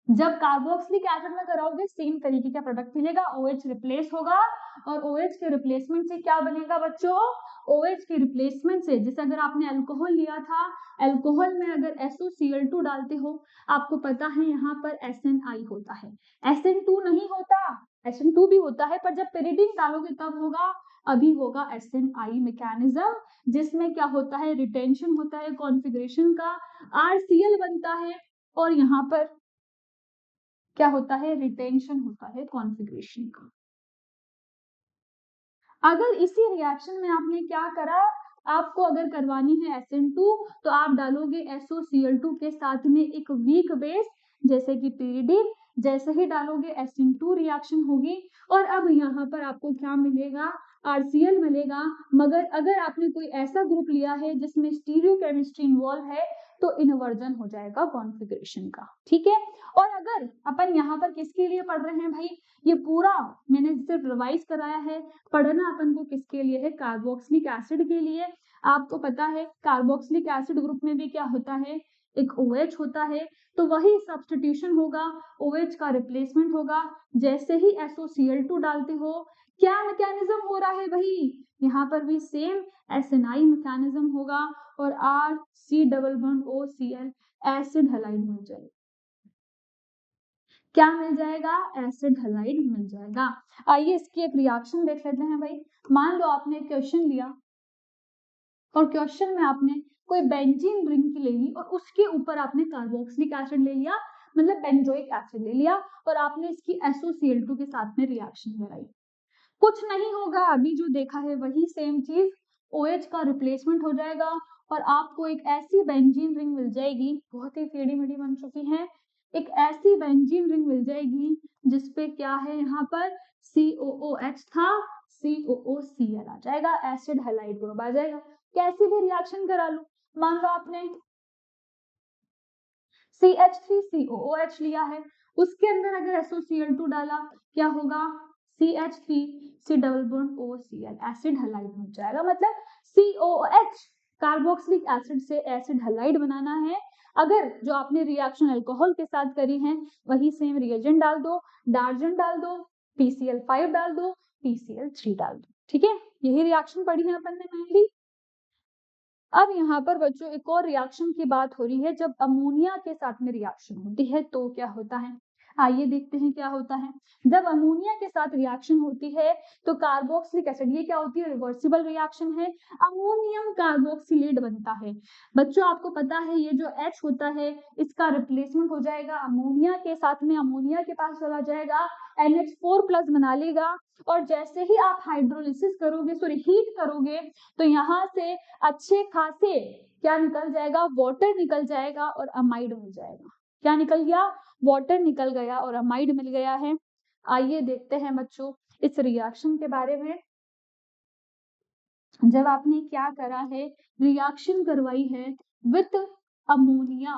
जब कार्बोक्सिलिक एसिड में कराओगे सेम तरीके का प्रोडक्ट मिलेगा, OH रिप्लेस होगा, और OH के रिप्लेसमेंट से क्या बनेगा बच्चों, OH के रिप्लेसमेंट से, जैसे अगर आपने अल्कोहल लिया था, अल्कोहल में अगर SOCl2 डालते हो, आपको पता है यहाँ पर SNI होता है, SN2 नहीं होता, SN2 भी होता है, पर जब पेरिडीन डालोगे तब होगा, अभी होगा SNI मैकेनिज्म, जिसमें क्या होता है, रिटेंशन होता है कॉन्फ़िगरेशन का, RCl बनता है, और यहाँ पर क्या होता है, रिटेंशन होता है कॉन्फ़िगरेशन का। अगर इसी रिएक्शन में आपने क्या करा, आपको अगर करवानी है SN2 तो आप डालोगे SOCl2 के साथ में एक वीक बेस जैसे कि pyridine, जैसे ही डालोगे SN2 रिएक्शन होगी। और अब यहाँ पर आपको क्या मिलेगा, RCl मिलेगा। मगर अगर आपने कोई ऐसा ग्रुप लिया है जिसमें स्टीरियोकेमिस्ट्री इन्वॉल्व है तो इन्वर्जन हो जाएगा कॉन्फ़िगरेशन का, ठीक है। और अगर अपन यहाँ पर किसके लिए पढ़ रहे हैं भाई, ये पूरा मैंने सिर्फ रिवाइज कराया है, पढ़ना अपन को किसके लिए है, कार्बोक्सिलिक एसिड के लिए। आपको पता है कार्बोक्सिलिक एसिड ग्रुप में भी क्या होता है, एक OH होता है, तो वही सब्स्टिट्यूशन होगा, OH का रिप्लेसमेंट होगा। जैसे ही SOCl2 डालते हो, क्या मैकेनिज्म हो रहा है भाई, यहाँ पर भी सेम SNI मैकेनिज्म होगा और RC double bond OCl acid halide मिल जाएगा। क्या मिल जाएगा, एसिड हैलाइड मिल जाएगा। आइए इसकी एक रिएक्शन देख लेते हैं भाई। मान लो आपने क्वेश्चन लिया और क्वेश्चन में आपने कोई बेंजीन रिंग ले ली और उसके ऊपर आपने कार्बोक्सिलिक एसिड ले लिया, मतलब बेंजोइक एसिड ले लिया, और आपने इसकी SOCl2 के साथ में रिएक्शन कराई। कुछ नहीं होगा, अभी जो देखा है वही सेम चीज, OH का रिप्लेसमेंट हो जाएगा और आपको एक ऐसी बेंजीन रिंग मिल जाएगी, बहुत ही टेढ़ी मेढ़ी बन चुकी है, एक ऐसी बेंजीन रिंग मिल जाएगी जिसपे क्या है, यहाँ पर COOH था, COOCl आ जाएगा, एसिड हैलाइड ग्रुप आ जाएगा। कैसी भी रिएक्शन करा लो, मान लो आपने CH3COOH लिया है, उसके अंदर अगर SOCl2 डाला, क्या होगा, CH3C double bond OCl acid halide बन जाएगा। मतलब COOH कार्बोक्सिलिक एसिड से एसिड हैलाइड बनाना है। अगर जो आपने रिएक्शन अल्कोहल के साथ करी है वही सेम रिएजेंट डाल दो, डार्जन डाल दो, PCl5 डाल दो, PCl3 डाल दो, ठीक है। यही रिएक्शन पढ़ी है अपन ने मेनली। अब यहाँ पर बच्चों एक और रिएक्शन की बात हो रही है, जब अमोनिया के साथ में रिएक्शन होती है तो क्या होता है, आइए देखते हैं क्या होता है। जब अमोनिया के साथ रिएक्शन होती है तो कार्बोक्सिलिक एसिड, ये क्या होती है, रिवर्सिबल रिएक्शन है, अमोनियम कार्बोक्सिलेट बनता है। बच्चों आपको पता है ये जो H होता है इसका रिप्लेसमेंट हो जाएगा अमोनिया के साथ में, अमोनिया के पास चला जाएगा, NH4+ बना लेगा, और जैसे ही आप हाइड्रोलिसिस करोगे, सॉरी हीट करोगे, तो यहाँ से अच्छे खासे क्या निकल जाएगा, वाटर निकल जाएगा और अमाइड मिल जाएगा। क्या निकल गया, वाटर निकल गया और अमाइड मिल गया है। आइए देखते हैं बच्चों इस रिएक्शन के बारे में। जब आपने क्या करा है, रिएक्शन करवाई है with ammonia,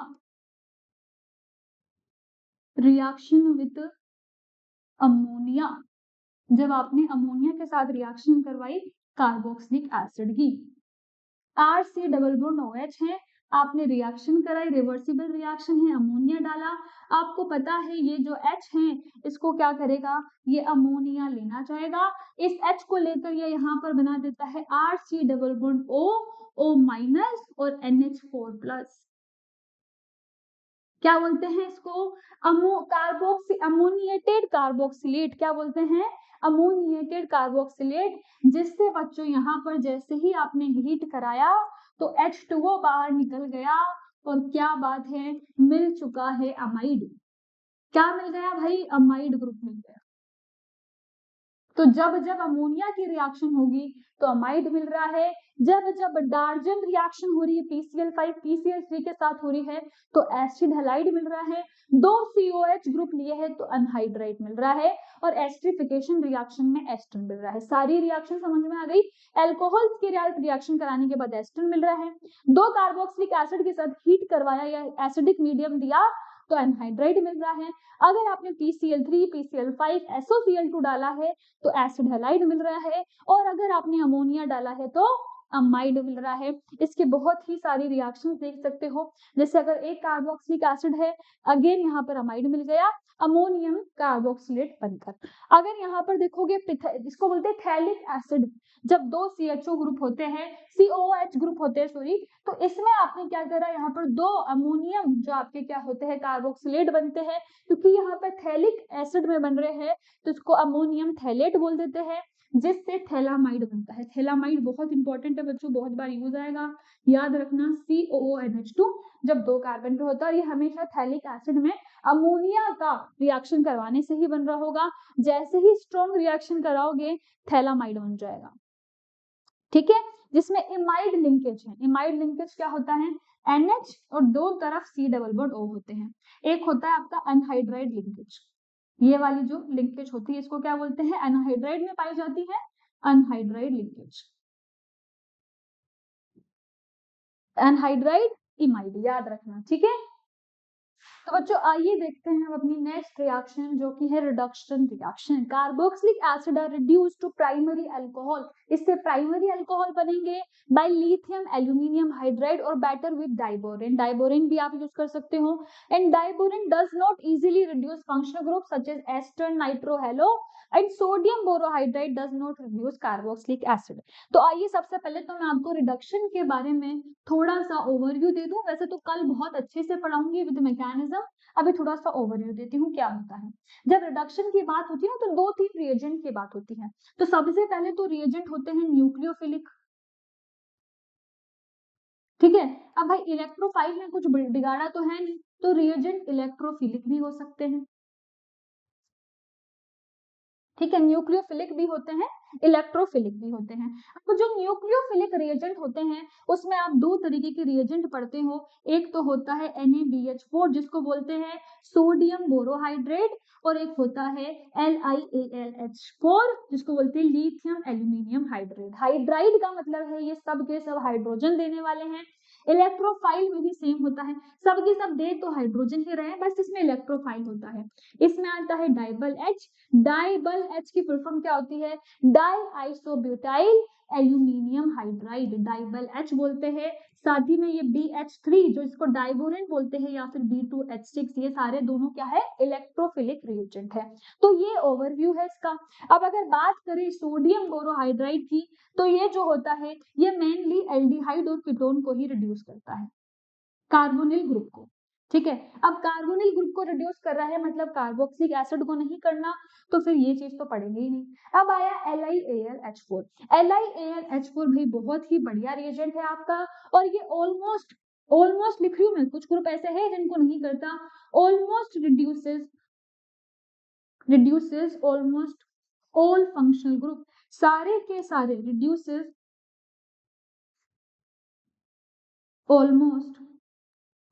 reaction with ammonia, जब आपने अमोनिया के साथ रिएक्शन करवाई कार्बोक्सिलिक एसिड की, RC डबल बॉन्ड OH है, आपने रिएक्शन कराई, रिवर्सिबल रिएक्शन है, अमोनिया डाला, आपको पता है ये जो H है इसको क्या करेगा, ये अमोनिया लेना चाहेगा, इस H को लेकर ये यहाँ पर बना देता है RC डबल बॉन्ड O और NH4+। क्या बोलते हैं इसको, अमोनिएटेड कार्बोक्सिलेट, क्या बोलते हैं, अमोनिएटेड कार्बोक्सिलेट, जिससे बच्चों यहाँ पर जैसे ही आपने हीट कराया तो H2O बाहर निकल गया और क्या बात है, मिल चुका है अमाइड। क्या मिल गया भाई, अमाइड ग्रुप मिल गया। तो जब जब अमोनिया की रिएक्शन होगी तो अमाइड मिल रहा है, जब जब डार्जन रिएक्शन हो रही है PCl5 PCl3 के साथ हो रही है तो एसिड हैलाइड मिल रहा है, दो COH ग्रुप लिए हैं तो अनहाइड्राइड मिल रहा है, और एस्टरिफिकेशन रिएक्शन में एस्टर मिल रहा है। सारी रिएक्शन समझ में आ गई। एल्कोहल्स की रिएक्शन कराने के बाद एस्टर मिल रहा है, दो कार्बोक्सिलिक एसिड के साथ हीट करवाया या एसिडिक मीडियम दिया तो एनहाइड्राइड मिल रहा है। अगर आपने PCl3 PCl5 SOCl2 डाला है तो एसिड हैलाइड मिल रहा है, और अगर आपने अमोनिया डाला है तो अमाइड मिल रहा है। इसके बहुत ही सारी रिएक्शंस देख सकते हो, जैसे अगर एक कार्बोक्सिलिक एसिड है, अगेन यहाँ पर अमाइड मिल गया, अमोनियम कार्बोक्सिलेट बनकर। अगर यहाँ पर देखोगे इसको बोलते हैं थैलिक एसिड, जब दो CHO ग्रुप होते हैं, COOH ग्रुप होते हैं सॉरी, तो इसमें आपने क्या करा, यहाँ पर दो अमोनियम जो आपके क्या होते हैं कार्बोक्सिलेट बनते हैं, क्योंकि यहाँ पर थैलिक एसिड में बन रहे हैं तो इसको अमोनियम थैलेट बोल देते हैं, जिससे थैलामाइड बनता है। थैलामाइड बहुत इंपॉर्टेंट है बच्चों, बहुत बार यूज आएगा, याद रखना, COONH2 जब दो कार्बन पे होता है, और ये हमेशा थैलिक एसिड में अमोनिया का रिएक्शन करवाने से ही बन रहा होगा, जैसे ही स्ट्रॉन्ग रिएक्शन कराओगे थैलामाइड बन जाएगा। ठीक है, जिसमें इमाइड लिंकेज है। इमाइड लिंकेज क्या होता है, NH और दो तरफ C डबल बॉन्ड O होते हैं। एक होता है आपका अनहाइड्राइड लिंकेज, ये वाली जो लिंकेज होती है इसको क्या बोलते हैं, अनहाइड्राइड में पाई जाती है, अनहाइड्राइड लिंकेज, अनहाइड्राइड इमाइड, याद रखना, ठीक है। तो बच्चों आइए देखते हैं अब अपनी नेक्स्ट रिएक्शन जो कि है reduction reaction. Carboxylic acid are reduced to primary alcohol, इससे प्राइमरी अल्कोहल बनेंगे बाय लिथियम एल्यूमिनियम हाइड्राइड और बेटर विद डाइबोरेन। डाइबोरेन भी आप यूज कर सकते हो। And diborane does not easily reduce functional group such as ester nitro halo and sodium borohydride does not reduce carboxylic acid. तो आइए सबसे पहले तो मैं आपको रिडक्शन के बारे में थोड़ा सा ओवरव्यू दे दूं। वैसे तो कल बहुत अच्छे से पढ़ाऊंगी विद मैकेनिज्म, अभी थोड़ा सा ओवरव्यू देती हूँ क्या होता है। जब रिडक्शन की बात होती है ना तो दो तीन रिएजेंट की बात होती है। तो सबसे पहले तो रिएजेंट होते हैं न्यूक्लियोफिलिक, ठीक है। अब भाई इलेक्ट्रोफाइल में कुछ बिगाड़ा तो है नहीं, तो रिएजेंट इलेक्ट्रोफिलिक भी हो सकते हैं, ठीक है। न्यूक्लियोफिलिक भी होते हैं, इलेक्ट्रोफिलिक भी होते हैं। तो जो न्यूक्लियोफिलिक रिएजेंट होते हैं उसमें आप दो तरीके के रिएजेंट पढ़ते हो। एक तो होता है NaBH4 जिसको बोलते हैं सोडियम बोरोहाइड्रेट, और एक होता है LiAlH4 जिसको बोलते हैं लिथियम एल्यूमिनियम हाइड्राइड। हाइड्राइड का मतलब है ये सब के सब हाइड्रोजन देने वाले हैं। इलेक्ट्रोफाइल में भी सेम होता है, सब के सब दे तो हाइड्रोजन ही रहे, बस इसमें इलेक्ट्रोफाइल होता है। इसमें आता है डाइबल H। डाइबल H की फुल फॉर्म क्या होती है, di isobutyl aluminium hydride, DIBAL H बोलते हैं। साथ ही में ये BH3 जो इसको डाइबोरेन बोलते हैं या फिर B2H6, ये सारे दोनों क्या है, इलेक्ट्रोफिलिक रिएजेंट है। तो ये ओवरव्यू है इसका। अब अगर बात करें सोडियम बोरोहाइड्राइड की, तो ये जो होता है ये मेनली एल्डिहाइड और कीटोन को ही रिड्यूस करता है, कार्बोनिल ग्रुप को, ठीक है। अब कार्बोनिल ग्रुप को रिड्यूस कर रहा है मतलब कार्बोक्सिलिक एसिड को नहीं करना, तो फिर ये चीज तो पढ़ेंगे ही नहीं। अब आया LiAlH4। LiAlH4 भाई बहुत ही बढ़िया रिएजेंट है आपका, और ये ऑलमोस्ट ऑलमोस्ट लिख रही हूँ मैं, कुछ ग्रुप ऐसे हैं जिनको नहीं करता। Almost reduces almost all functional group, सारे के सारे reduces almost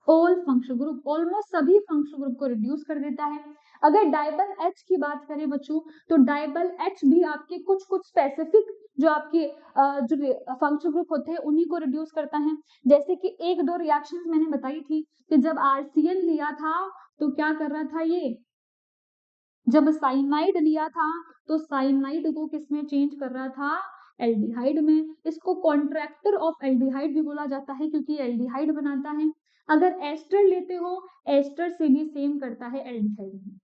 all functional group, almost सभी फंक्शनल ग्रुप को रिड्यूस कर देता है। अगर डाइबल H की बात करें बच्चों, तो डाइबल H भी आपके कुछ कुछ स्पेसिफिक जो आपके जो फंक्शनल ग्रुप होते हैं उन्हीं को रिड्यूस करता है। जैसे कि एक दो रिएक्शंस मैंने बताई थी कि जब RCN लिया था तो क्या कर रहा था ये, जब साइनाइड लिया था तो साइनाइड को किसमें चेंज कर रहा था, एल्डिहाइड में। इसको कॉन्ट्रैक्टर ऑफ एल्डिहाइड भी बोला जाता है क्योंकि एल्डिहाइड बनाता है। अगर एस्टर लेते हो, एस्टर से भी सेम करता है, एल्डिहाइड में,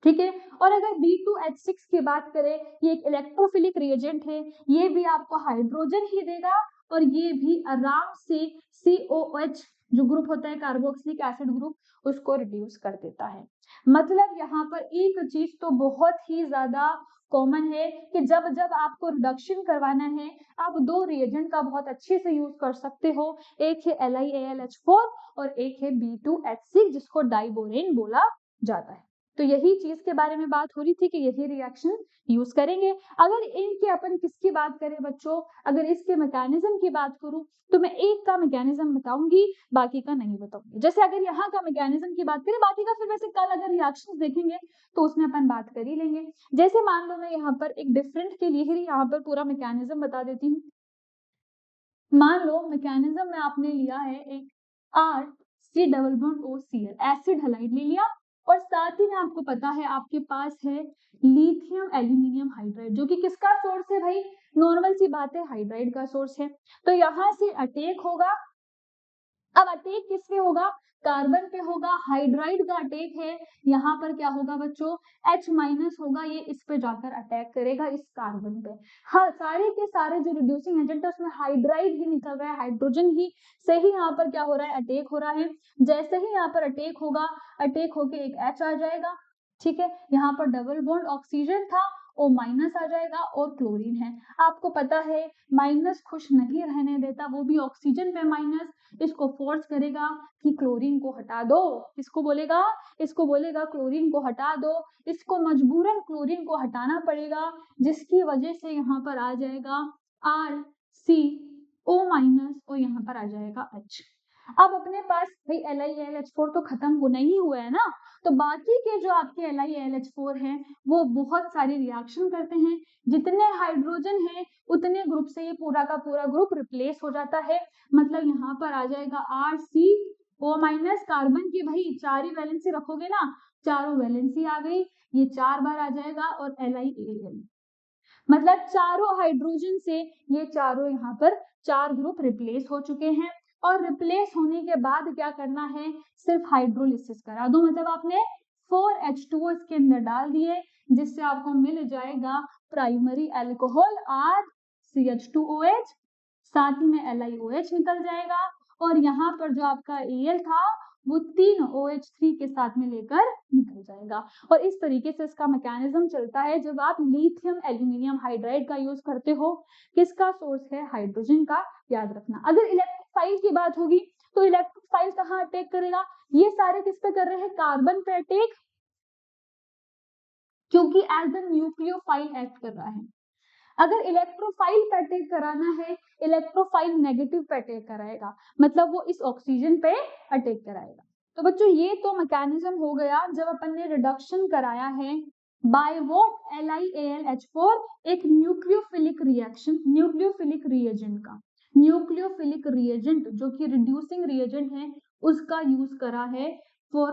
ठीक है। और अगर B2H6 की बात करें, ये एक इलेक्ट्रोफिलिक रिएजेंट है, ये भी आपको हाइड्रोजन ही देगा, और ये भी आराम से COH जो ग्रुप होता है कार्बोक्सिलिक एसिड ग्रुप, उसको रिड्यूस कर देता है। मतलब यहाँ पर एक चीज तो बहुत ही ज्यादा कॉमन है कि जब जब आपको रिडक्शन करवाना है आप दो रिएजेंट का बहुत अच्छे से यूज कर सकते हो। एक है LiAlH4 और एक है B2H6 जिसको डाइबोरेन बोला जाता है। तो यही चीज के बारे में बात हो रही थी कि यही रिएक्शन यूज करेंगे। अगर इनके अपन किसकी बात करें बच्चों, अगर इसके मैकेनिज्म की बात करूं तो मैं एक का मैकेनिज्म बताऊंगी, बाकी का नहीं बताऊंगी। जैसे अगर यहाँ का मैकेनिज्म की बात करें, बाकी का फिर वैसे कल अगर रिएक्शंस देखेंगे तो उसमें अपन बात कर ही लेंगे। जैसे मान लो मैं यहाँ पर एक डिफरेंट के लिए ही यहाँ पर पूरा मैकेनिज्म बता देती हूँ। मान लो मैकेनिज्म में आपने लिया है एक RC≡OCl एसिड हैलाइड ले लिया, और साथ ही में आपको पता है आपके पास है लिथियम एल्यूमिनियम हाइड्राइड जो कि किसका सोर्स है भाई, नॉर्मल सी बात है हाइड्राइड का सोर्स है। तो यहाँ से अटैक होगा। अब अटैक किस पे होगा, कार्बन पे होगा। हाइड्राइड का अटैक है, यहाँ पर क्या होगा बच्चों, H- होगा, ये इस पे जाकर अटैक करेगा इस कार्बन पे। हाँ, सारे के सारे जो रिड्यूसिंग एजेंट है उसमें हाइड्राइड ही निकल रहा है, हाइड्रोजन ही से ही यहाँ पर क्या हो रहा है, अटैक हो रहा है। जैसे ही यहाँ पर अटैक होगा, अटैक होके एक H आ जाएगा, ठीक है। यहाँ पर डबल बॉन्ड ऑक्सीजन था O माइनस आ जाएगा और क्लोरीन है। आपको पता है माइनस खुश नहीं रहने देता, वो भी ऑक्सीजन पे माइनस, इसको फोर्स करेगा कि क्लोरीन को हटा दो। इसको बोलेगा, इसको बोलेगा क्लोरीन को हटा दो, इसको मजबूरन क्लोरीन को हटाना पड़ेगा, जिसकी वजह से यहाँ पर आ जाएगा RCO माइनस और यहाँ पर आ जाएगा H। अब अपने पास भाई LiAlH4 तो खत्म होना ही हुआ है ना, तो बाकी के जो आपके LiAlH4 हैं वो बहुत सारी रिएक्शन करते हैं, जितने हाइड्रोजन हैं उतने ग्रुप से ये पूरा का पूरा ग्रुप रिप्लेस हो जाता है। मतलब यहाँ पर आ जाएगा RCO माइनस, कार्बन की भाई 4 ही वैलेंसी रखोगे ना, चारों वैलेंसी आ गई, ये 4 बार आ जाएगा और LiAl, मतलब चारों हाइड्रोजन से ये चारों यहाँ पर 4 ग्रुप रिप्लेस हो चुके हैं। और रिप्लेस होने के बाद क्या करना है, सिर्फ हाइड्रोलिसिस करा दो, मतलब आपने 4H2O इसके अंदर डाल दिए, जिससे आपको मिल जाएगा प्राइमरी अल्कोहल RCH2OH, साथ ही में LiOH निकल जाएगा, और यहाँ पर जो आपका Al था वो 3 OH3 के साथ में लेकर निकल जाएगा। और इस तरीके से इसका मैकेनिज्म चलता है जब आप लिथियम एल्यूमिनियम हाइड्राइड का यूज करते हो। किसका सोर्स है, हाइड्रोजन का, याद रखना। अगर इलेक्ट्रोफाइल की बात होगी तो इलेक्ट्रोफाइल कहाँ अटैक करेगा, ये सारे किस पे कर रहे हैं, कार्बन पे अटैक, क्योंकि एज द न्यूक्लियोफाइल एक्ट कर रहा है। अगर इलेक्ट्रोफाइल पे अटैक कराना है, इलेक्ट्रोफाइल नेगेटिव पे अटैक कराएगा, मतलब वो इस ऑक्सीजन पे अटैक कराएगा। तो बच्चों ये तो मैकेनिज्म हो गया जब अपन ने रिडक्शन कराया है बाय व्हाट, LiAlH4, एक न्यूक्लियोफिलिक रिएक्शन, न्यूक्लियोफिलिक रिएजेंट का, न्यूक्लियोफिलिक रिएजेंट जो कि रिड्यूसिंग रिएजेंट है उसका यूज करा है फॉर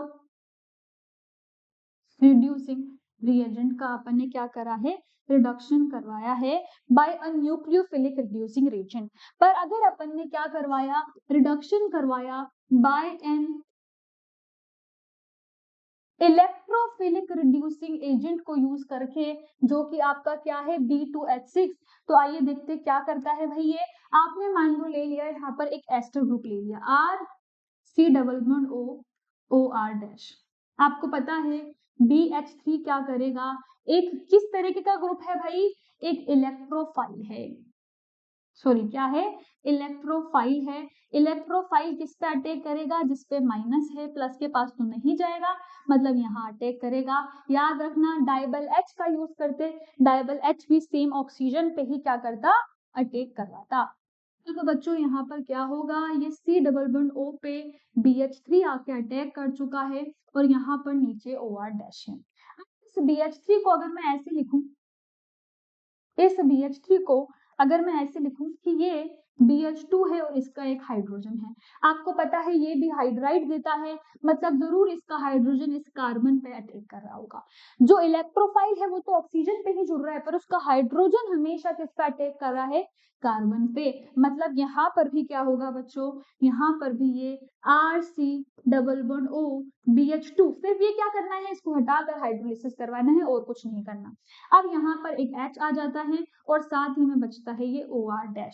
रिड्यूसिंग रिएजेंट का, अपन ने क्या करा है, रिडक्शन करवाया है by a nucleophilic reducing reagent. पर अगर अपन ने क्या करवाया, रिडक्शन करवाया by an electrophilic reducing agent को यूज करके, जो कि आपका क्या है B2H6, तो आइए देखते क्या करता है भाई। ये आपने मान लो ले लिया यहाँ पर एक एस्टर ग्रुप ले लिया RC≡OOR', आपको पता है BH3 क्या करेगा, एक किस तरीके का ग्रुप है भाई, एक इलेक्ट्रोफाइल है, सॉरी क्या है, इलेक्ट्रोफाइल है। इलेक्ट्रोफाइल किस पे अटैक करेगा, जिस पे माइनस है, प्लस के पास तो नहीं जाएगा, मतलब यहाँ अटैक करेगा। याद रखना डाइबल H का यूज करते, डाइबल H भी सेम ऑक्सीजन पे ही क्या करता, अटैक करवाता। तो बच्चों यहाँ पर क्या होगा, ये C≡O पे BH3 आके अटैक कर चुका है और यहाँ पर नीचे OR' है। इस BH3 को अगर मैं ऐसे लिखूं, इस BH3 को अगर मैं ऐसे लिखूं कि ये BH2 है और इसका एक हाइड्रोजन है, आपको पता है ये भी हाइड्राइड देता है, मतलब जरूर इसका हाइड्रोजन इस कार्बन पे अटैक कर रहा होगा। जो इलेक्ट्रोफाइल है वो तो ऑक्सीजन पे ही जुड़ रहा है, पर उसका हाइड्रोजन हमेशा किस पे अटैक कर रहा है, कार्बन पे। मतलब यहाँ पर भी क्या होगा बच्चों, यहाँ पर भी ये RC≡O BH2, सिर्फ ये क्या करना है, इसको हटाकर हाइड्रोलिसिस करवाना है और कुछ नहीं करना। अब यहाँ पर एक H आ जाता है और साथ ही में बचता है ये OR'।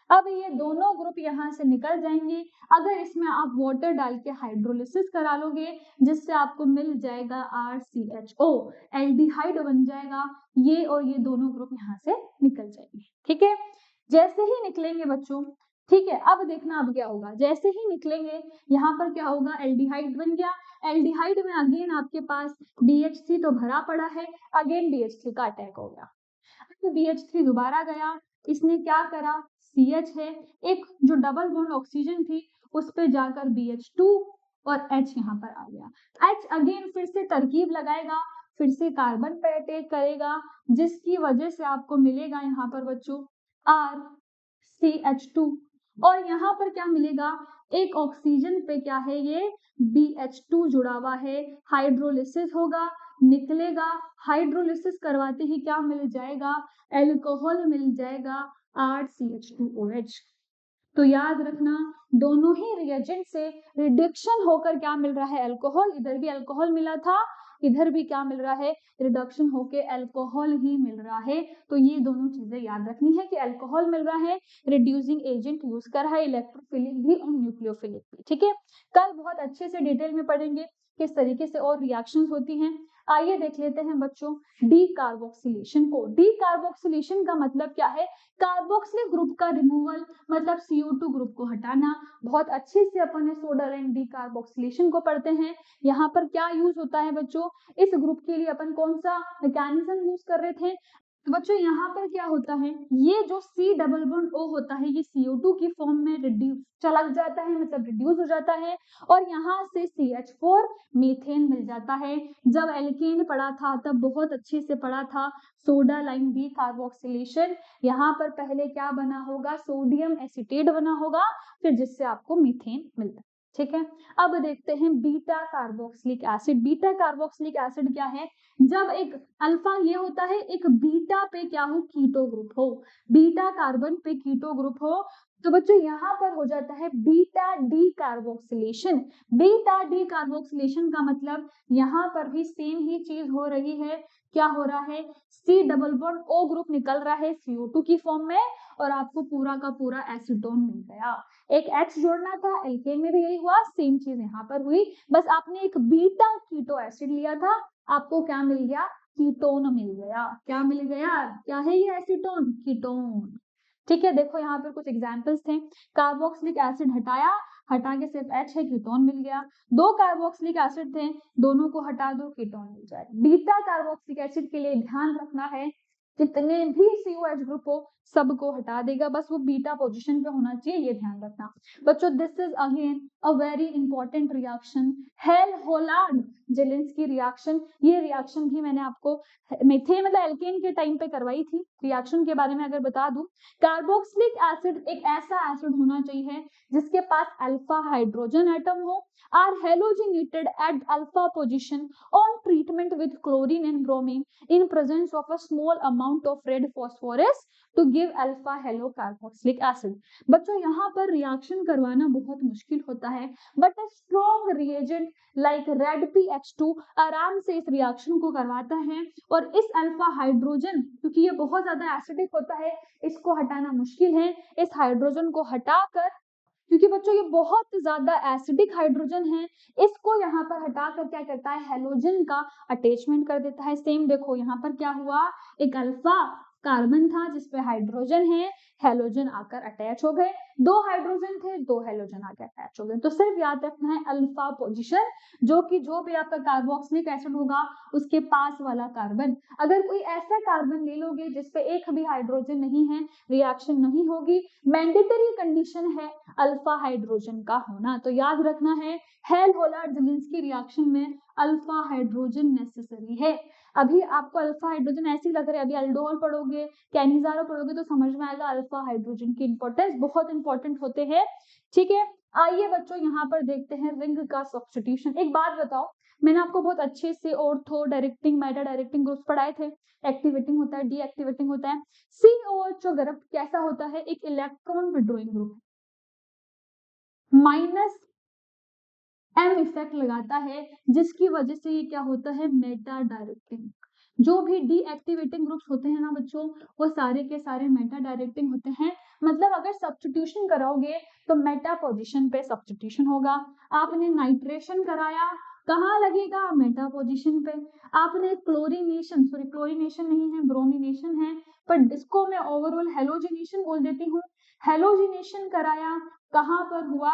अब ये दोनों ग्रुप यहाँ से निकल जाएंगे। अगर इसमें आप वाटर डाल के हाइड्रोलिसिस करा लोगे, जिससे आपको मिल जाएगा RCHO, एल्डिहाइड बन जाएगा, ये और ये दोनों ग्रुप यहाँ से निकल जाएंगे। ठीक है, जैसे ही निकलेंगे बच्चों, ठीक है, अब देखना अब क्या होगा, जैसे ही निकलेंगे यहाँ पर क्या होगा, एल्डिहाइड बन गया। एल्डिहाइड में अगेन आपके पास BH3 तो भरा पड़ा है, अगेन BH3 का अटैक हो गया, तो BH3 दोबारा गया, इसने क्या करा, CH है, एक जो डबल बॉन्ड ऑक्सीजन थी उस पे जाकर BH2 और H यहाँ पर आ गया। H अगेन फिर से तरकीब लगाएगा, फिर से कार्बन पे अटैक करेगा, जिसकी वजह से आपको मिलेगा यहाँ पर बच्चों RCH2, और यहाँ पर क्या मिलेगा, एक ऑक्सीजन पे क्या है, ये BH2 जुड़ा हुआ है, हाइड्रोलिसिस होगा, निकलेगा, हाइड्रोलिसिस करवाते ही क्या मिल जाएगा, अल्कोहल मिल जाएगा RCH2OH। तो याद रखना दोनों ही रिएजेंट से रिडक्शन होकर क्या मिल रहा है, अल्कोहल, इधर भी अल्कोहल मिला था, इधर भी क्या मिल रहा है, रिडक्शन होके अल्कोहल ही मिल रहा है। तो ये दोनों चीजें याद रखनी है कि अल्कोहल मिल रहा है, रिड्यूसिंग एजेंट यूज कर रहा है, इलेक्ट्रोफिलिक भी और न्यूक्लियोफिलिक भी। ठीक है, कल बहुत अच्छे से डिटेल में पढ़ेंगे किस तरीके से और रिएक्शंस होती हैं। आइए देख लेते हैं बच्चों डी कार्बोक्सिलेशन को। डी कार्बोक्सिलेशन का मतलब क्या है? कार्बोक्सिलिक ग्रुप का रिमूवल, मतलब CO2 ग्रुप को हटाना। बहुत अच्छे से अपन ने सोडा एंड डी कार्बोक्सिलेशन को पढ़ते हैं। यहाँ पर क्या यूज होता है बच्चों? इस ग्रुप के लिए अपन कौन सा मैकेनिज्म यूज कर रहे थे? तो बच्चों यहाँ पर क्या होता है, ये जो C डबल बॉन्ड O होता है ये CO2 की फॉर्म में रिड्यूस चला जाता है, मतलब रिड्यूस हो जाता है, और यहाँ से CH4 मीथेन मिल जाता है। जब एल्केन पढ़ा था तब बहुत अच्छे से पढ़ा था सोडा लाइम डी कार्बोक्सिलेशन। यहाँ पर पहले क्या बना होगा? सोडियम एसीटेट बना होगा, फिर जिससे आपको मीथेन मिलता है। ठीक है, अब देखते हैं beta carboxylic acid. Beta carboxylic acid क्या है? जब एक अल्फा ये होता है, एक बीटा पे क्या हो? कीटो ग्रुप हो, बीटा कार्बन पे कीटो ग्रुप हो, तो बच्चों यहाँ पर हो जाता है beta D carboxylation. Beta D carboxylation का मतलब यहाँ पर भी सेम ही चीज हो रही है। क्या हो रहा है? C double bond O group निकल रहा है CO2 की फॉर्म में, और आपको पूरा का पूरा एसीटोन मिल गया। एक H जोड़ना था, एल्केन में भी यही हुआ, सेम चीज यहाँ पर हुई, बस आपने एक बीटा कीटो एसिड लिया था, आपको क्या मिल गया? कीटोन मिल गया। क्या मिल गया? क्या है ये? Acetone, ketone. ठीक है, देखो यहाँ पर कुछ एग्जांपल्स थे। कार्बोक्सिलिक एसिड हटाया, हटा के सिर्फ H है, कीटोन मिल गया। दो कार्बोक्सिलिक एसिड थे, दोनों को हटा दो, कीटोन मिल जाए। बीटा कार्बोक्सिलिक एसिड के लिए ध्यान रखना है, जितने भी COH ग्रुप हो सबको हटा देगा, बस वो बीटा पोजीशन पे होना चाहिए, ये ध्यान रखना बच्चों। This is again a very important reaction, Hell Volhard Zelinsky reaction. ये रिएक्शन भी मैंने आपको मीथेन मतलब एल्केन के टाइम पे करवाई थी। रिएक्शन के बारे में अगर बता दूं, कार्बोक्सिलिक एसिड एक ऐसा एसिड होना चाहिए जिसके पास अल्फा हाइड्रोजन एटम हो, or halogenated at alpha position on treatment with chlorine and bromine in presence of a small amount of red phosphorus to give alpha halo carboxylic acid। बच्चों यहाँ पर रिएक्शन करवाना बहुत मुश्किल होता है, but a strong reagent like red PH2 आराम से इस रिएक्शन को करवाता है, और इस अल्फा हाइड्रोजन, क्योंकि ये बहुत ज्यादा एसिडिक होता है, इसको हटाना मुश्किल है। इस हाइड्रोजन को हटाकर, क्योंकि बच्चों ये बहुत ज्यादा एसिडिक हाइड्रोजन है, इसको यहाँ पर हटाकर क्या करता है? हेलोजन का अटैचमेंट कर देता है। सेम देखो यहाँ पर क्या हुआ, एक अल्फा कार्बन था जिसपे हाइड्रोजन है, हेलोजन आकर अटैच हो गए, दो हाइड्रोजन थे, दो हेलोजन आकर अटैच हो गए। तो सिर्फ याद रखना है अल्फा पोजीशन, जो कि जो भी आपका कार्बोक्सिलिक एसिड होगा उसके पास वाला कार्बन। अगर कोई ऐसा कार्बन ले लोगे जिसपे एक भी हाइड्रोजन नहीं है, रिएक्शन नहीं होगी। मैंडेटरी कंडीशन है अल्फा हाइड्रोजन का होना, तो याद रखना है हेल-होलार्ड जेलेंस्की रिएक्शन में अल्फा हाइड्रोजन नेसेसरी है। अभी आपको अल्फा हाइड्रोजन ऐसे लग रहा है, अभी अल्डोहल पढ़ोगे, कैनिजारो पढ़ोगे तो समझ में आएगा अल्फा हाइड्रोजन की इंपॉर्टेंस, बहुत इंपॉर्टेंट होते हैं। ठीक है, आइए बच्चों यहाँ पर देखते हैं रिंग का सब्स्टिट्यूशन। एक बात बताओ, मैंने आपको बहुत अच्छे से ortho directing Meta directing groups पढ़ाए थे। एक्टिवेटिंग होता है, डीएक्टिवेटिंग होता है। COH ग्रुप कैसा होता है? एक electron withdrawing group, minus M effect लगाता है, जिसकी वजह से ये क्या होता है? Meta directing. जो भी डीएक्टिवेटिंग ग्रुप्स होते हैं ना बच्चों, वो सारे के सारे मेटा डायरेक्टिंग होते हैं। मतलब अगर सब्स्टिट्यूशन कराओगे तो मेटा पोजीशन पे सब्स्टिट्यूशन होगा। आपने नाइट्रेशन कराया, कहाँ लगेगा? मेटा पोजीशन पे। आपने क्लोरीनेशन, सॉरी क्लोरीनेशन नहीं है, ब्रोमिनेशन है, पर इसको मैं ओवरऑल हेलोजिनेशन बोल देती हूँ। हेलोजिनेशन कराया, कहाँ पर हुआ?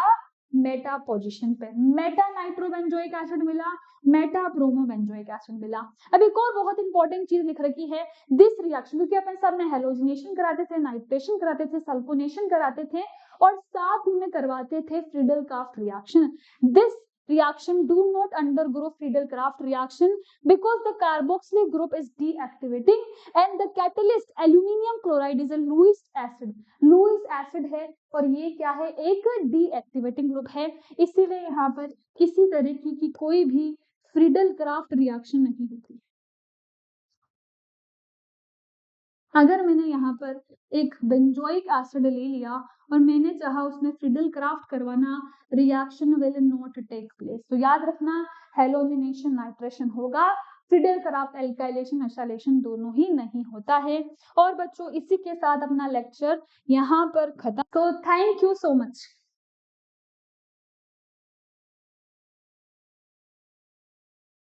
मेटा पोजीशन पे। मेटा नाइट्रोबेंजोइक एसिड मिला, मेटा ब्रोमोबेंजोइक एसिड मिला। अब एक और बहुत इंपॉर्टेंट चीज लिख रखी है, दिस रिएक्शन, क्योंकि अपन सब में हेलोजिनेशन कराते थे, नाइट्रेशन कराते थे, सल्फोनेशन कराते थे, और साथ में करवाते थे Friedel-Crafts reaction. This reaction do not undergo Friedel-Crafts reaction because the carboxylic group is deactivating and the catalyst aluminium chloride is a Lewis acid। Lewis acid है, और ये क्या है? एक डीएक्टिवेटिंग ग्रुप है, इसीलिए यहाँ पर किसी तरीके की कोई भी फ्रीडल-क्राफ्ट रिएक्शन नहीं होती। अगर मैंने यहाँ पर एक बेंजोइक एसिड ले लिया और मैंने चाहा उसमें फ्रीडल-क्राफ्ट करवाना, reaction will not take place. तो याद रखना हेलोजिनेशन नाइट्रेशन होगा, फ्रीडल-क्राफ्ट एल्काइलेशन एसाइलेशन दोनों ही नहीं होता है। और बच्चों इसी के साथ अपना लेक्चर यहाँ पर खत्म। तो थैंक यू सो मच।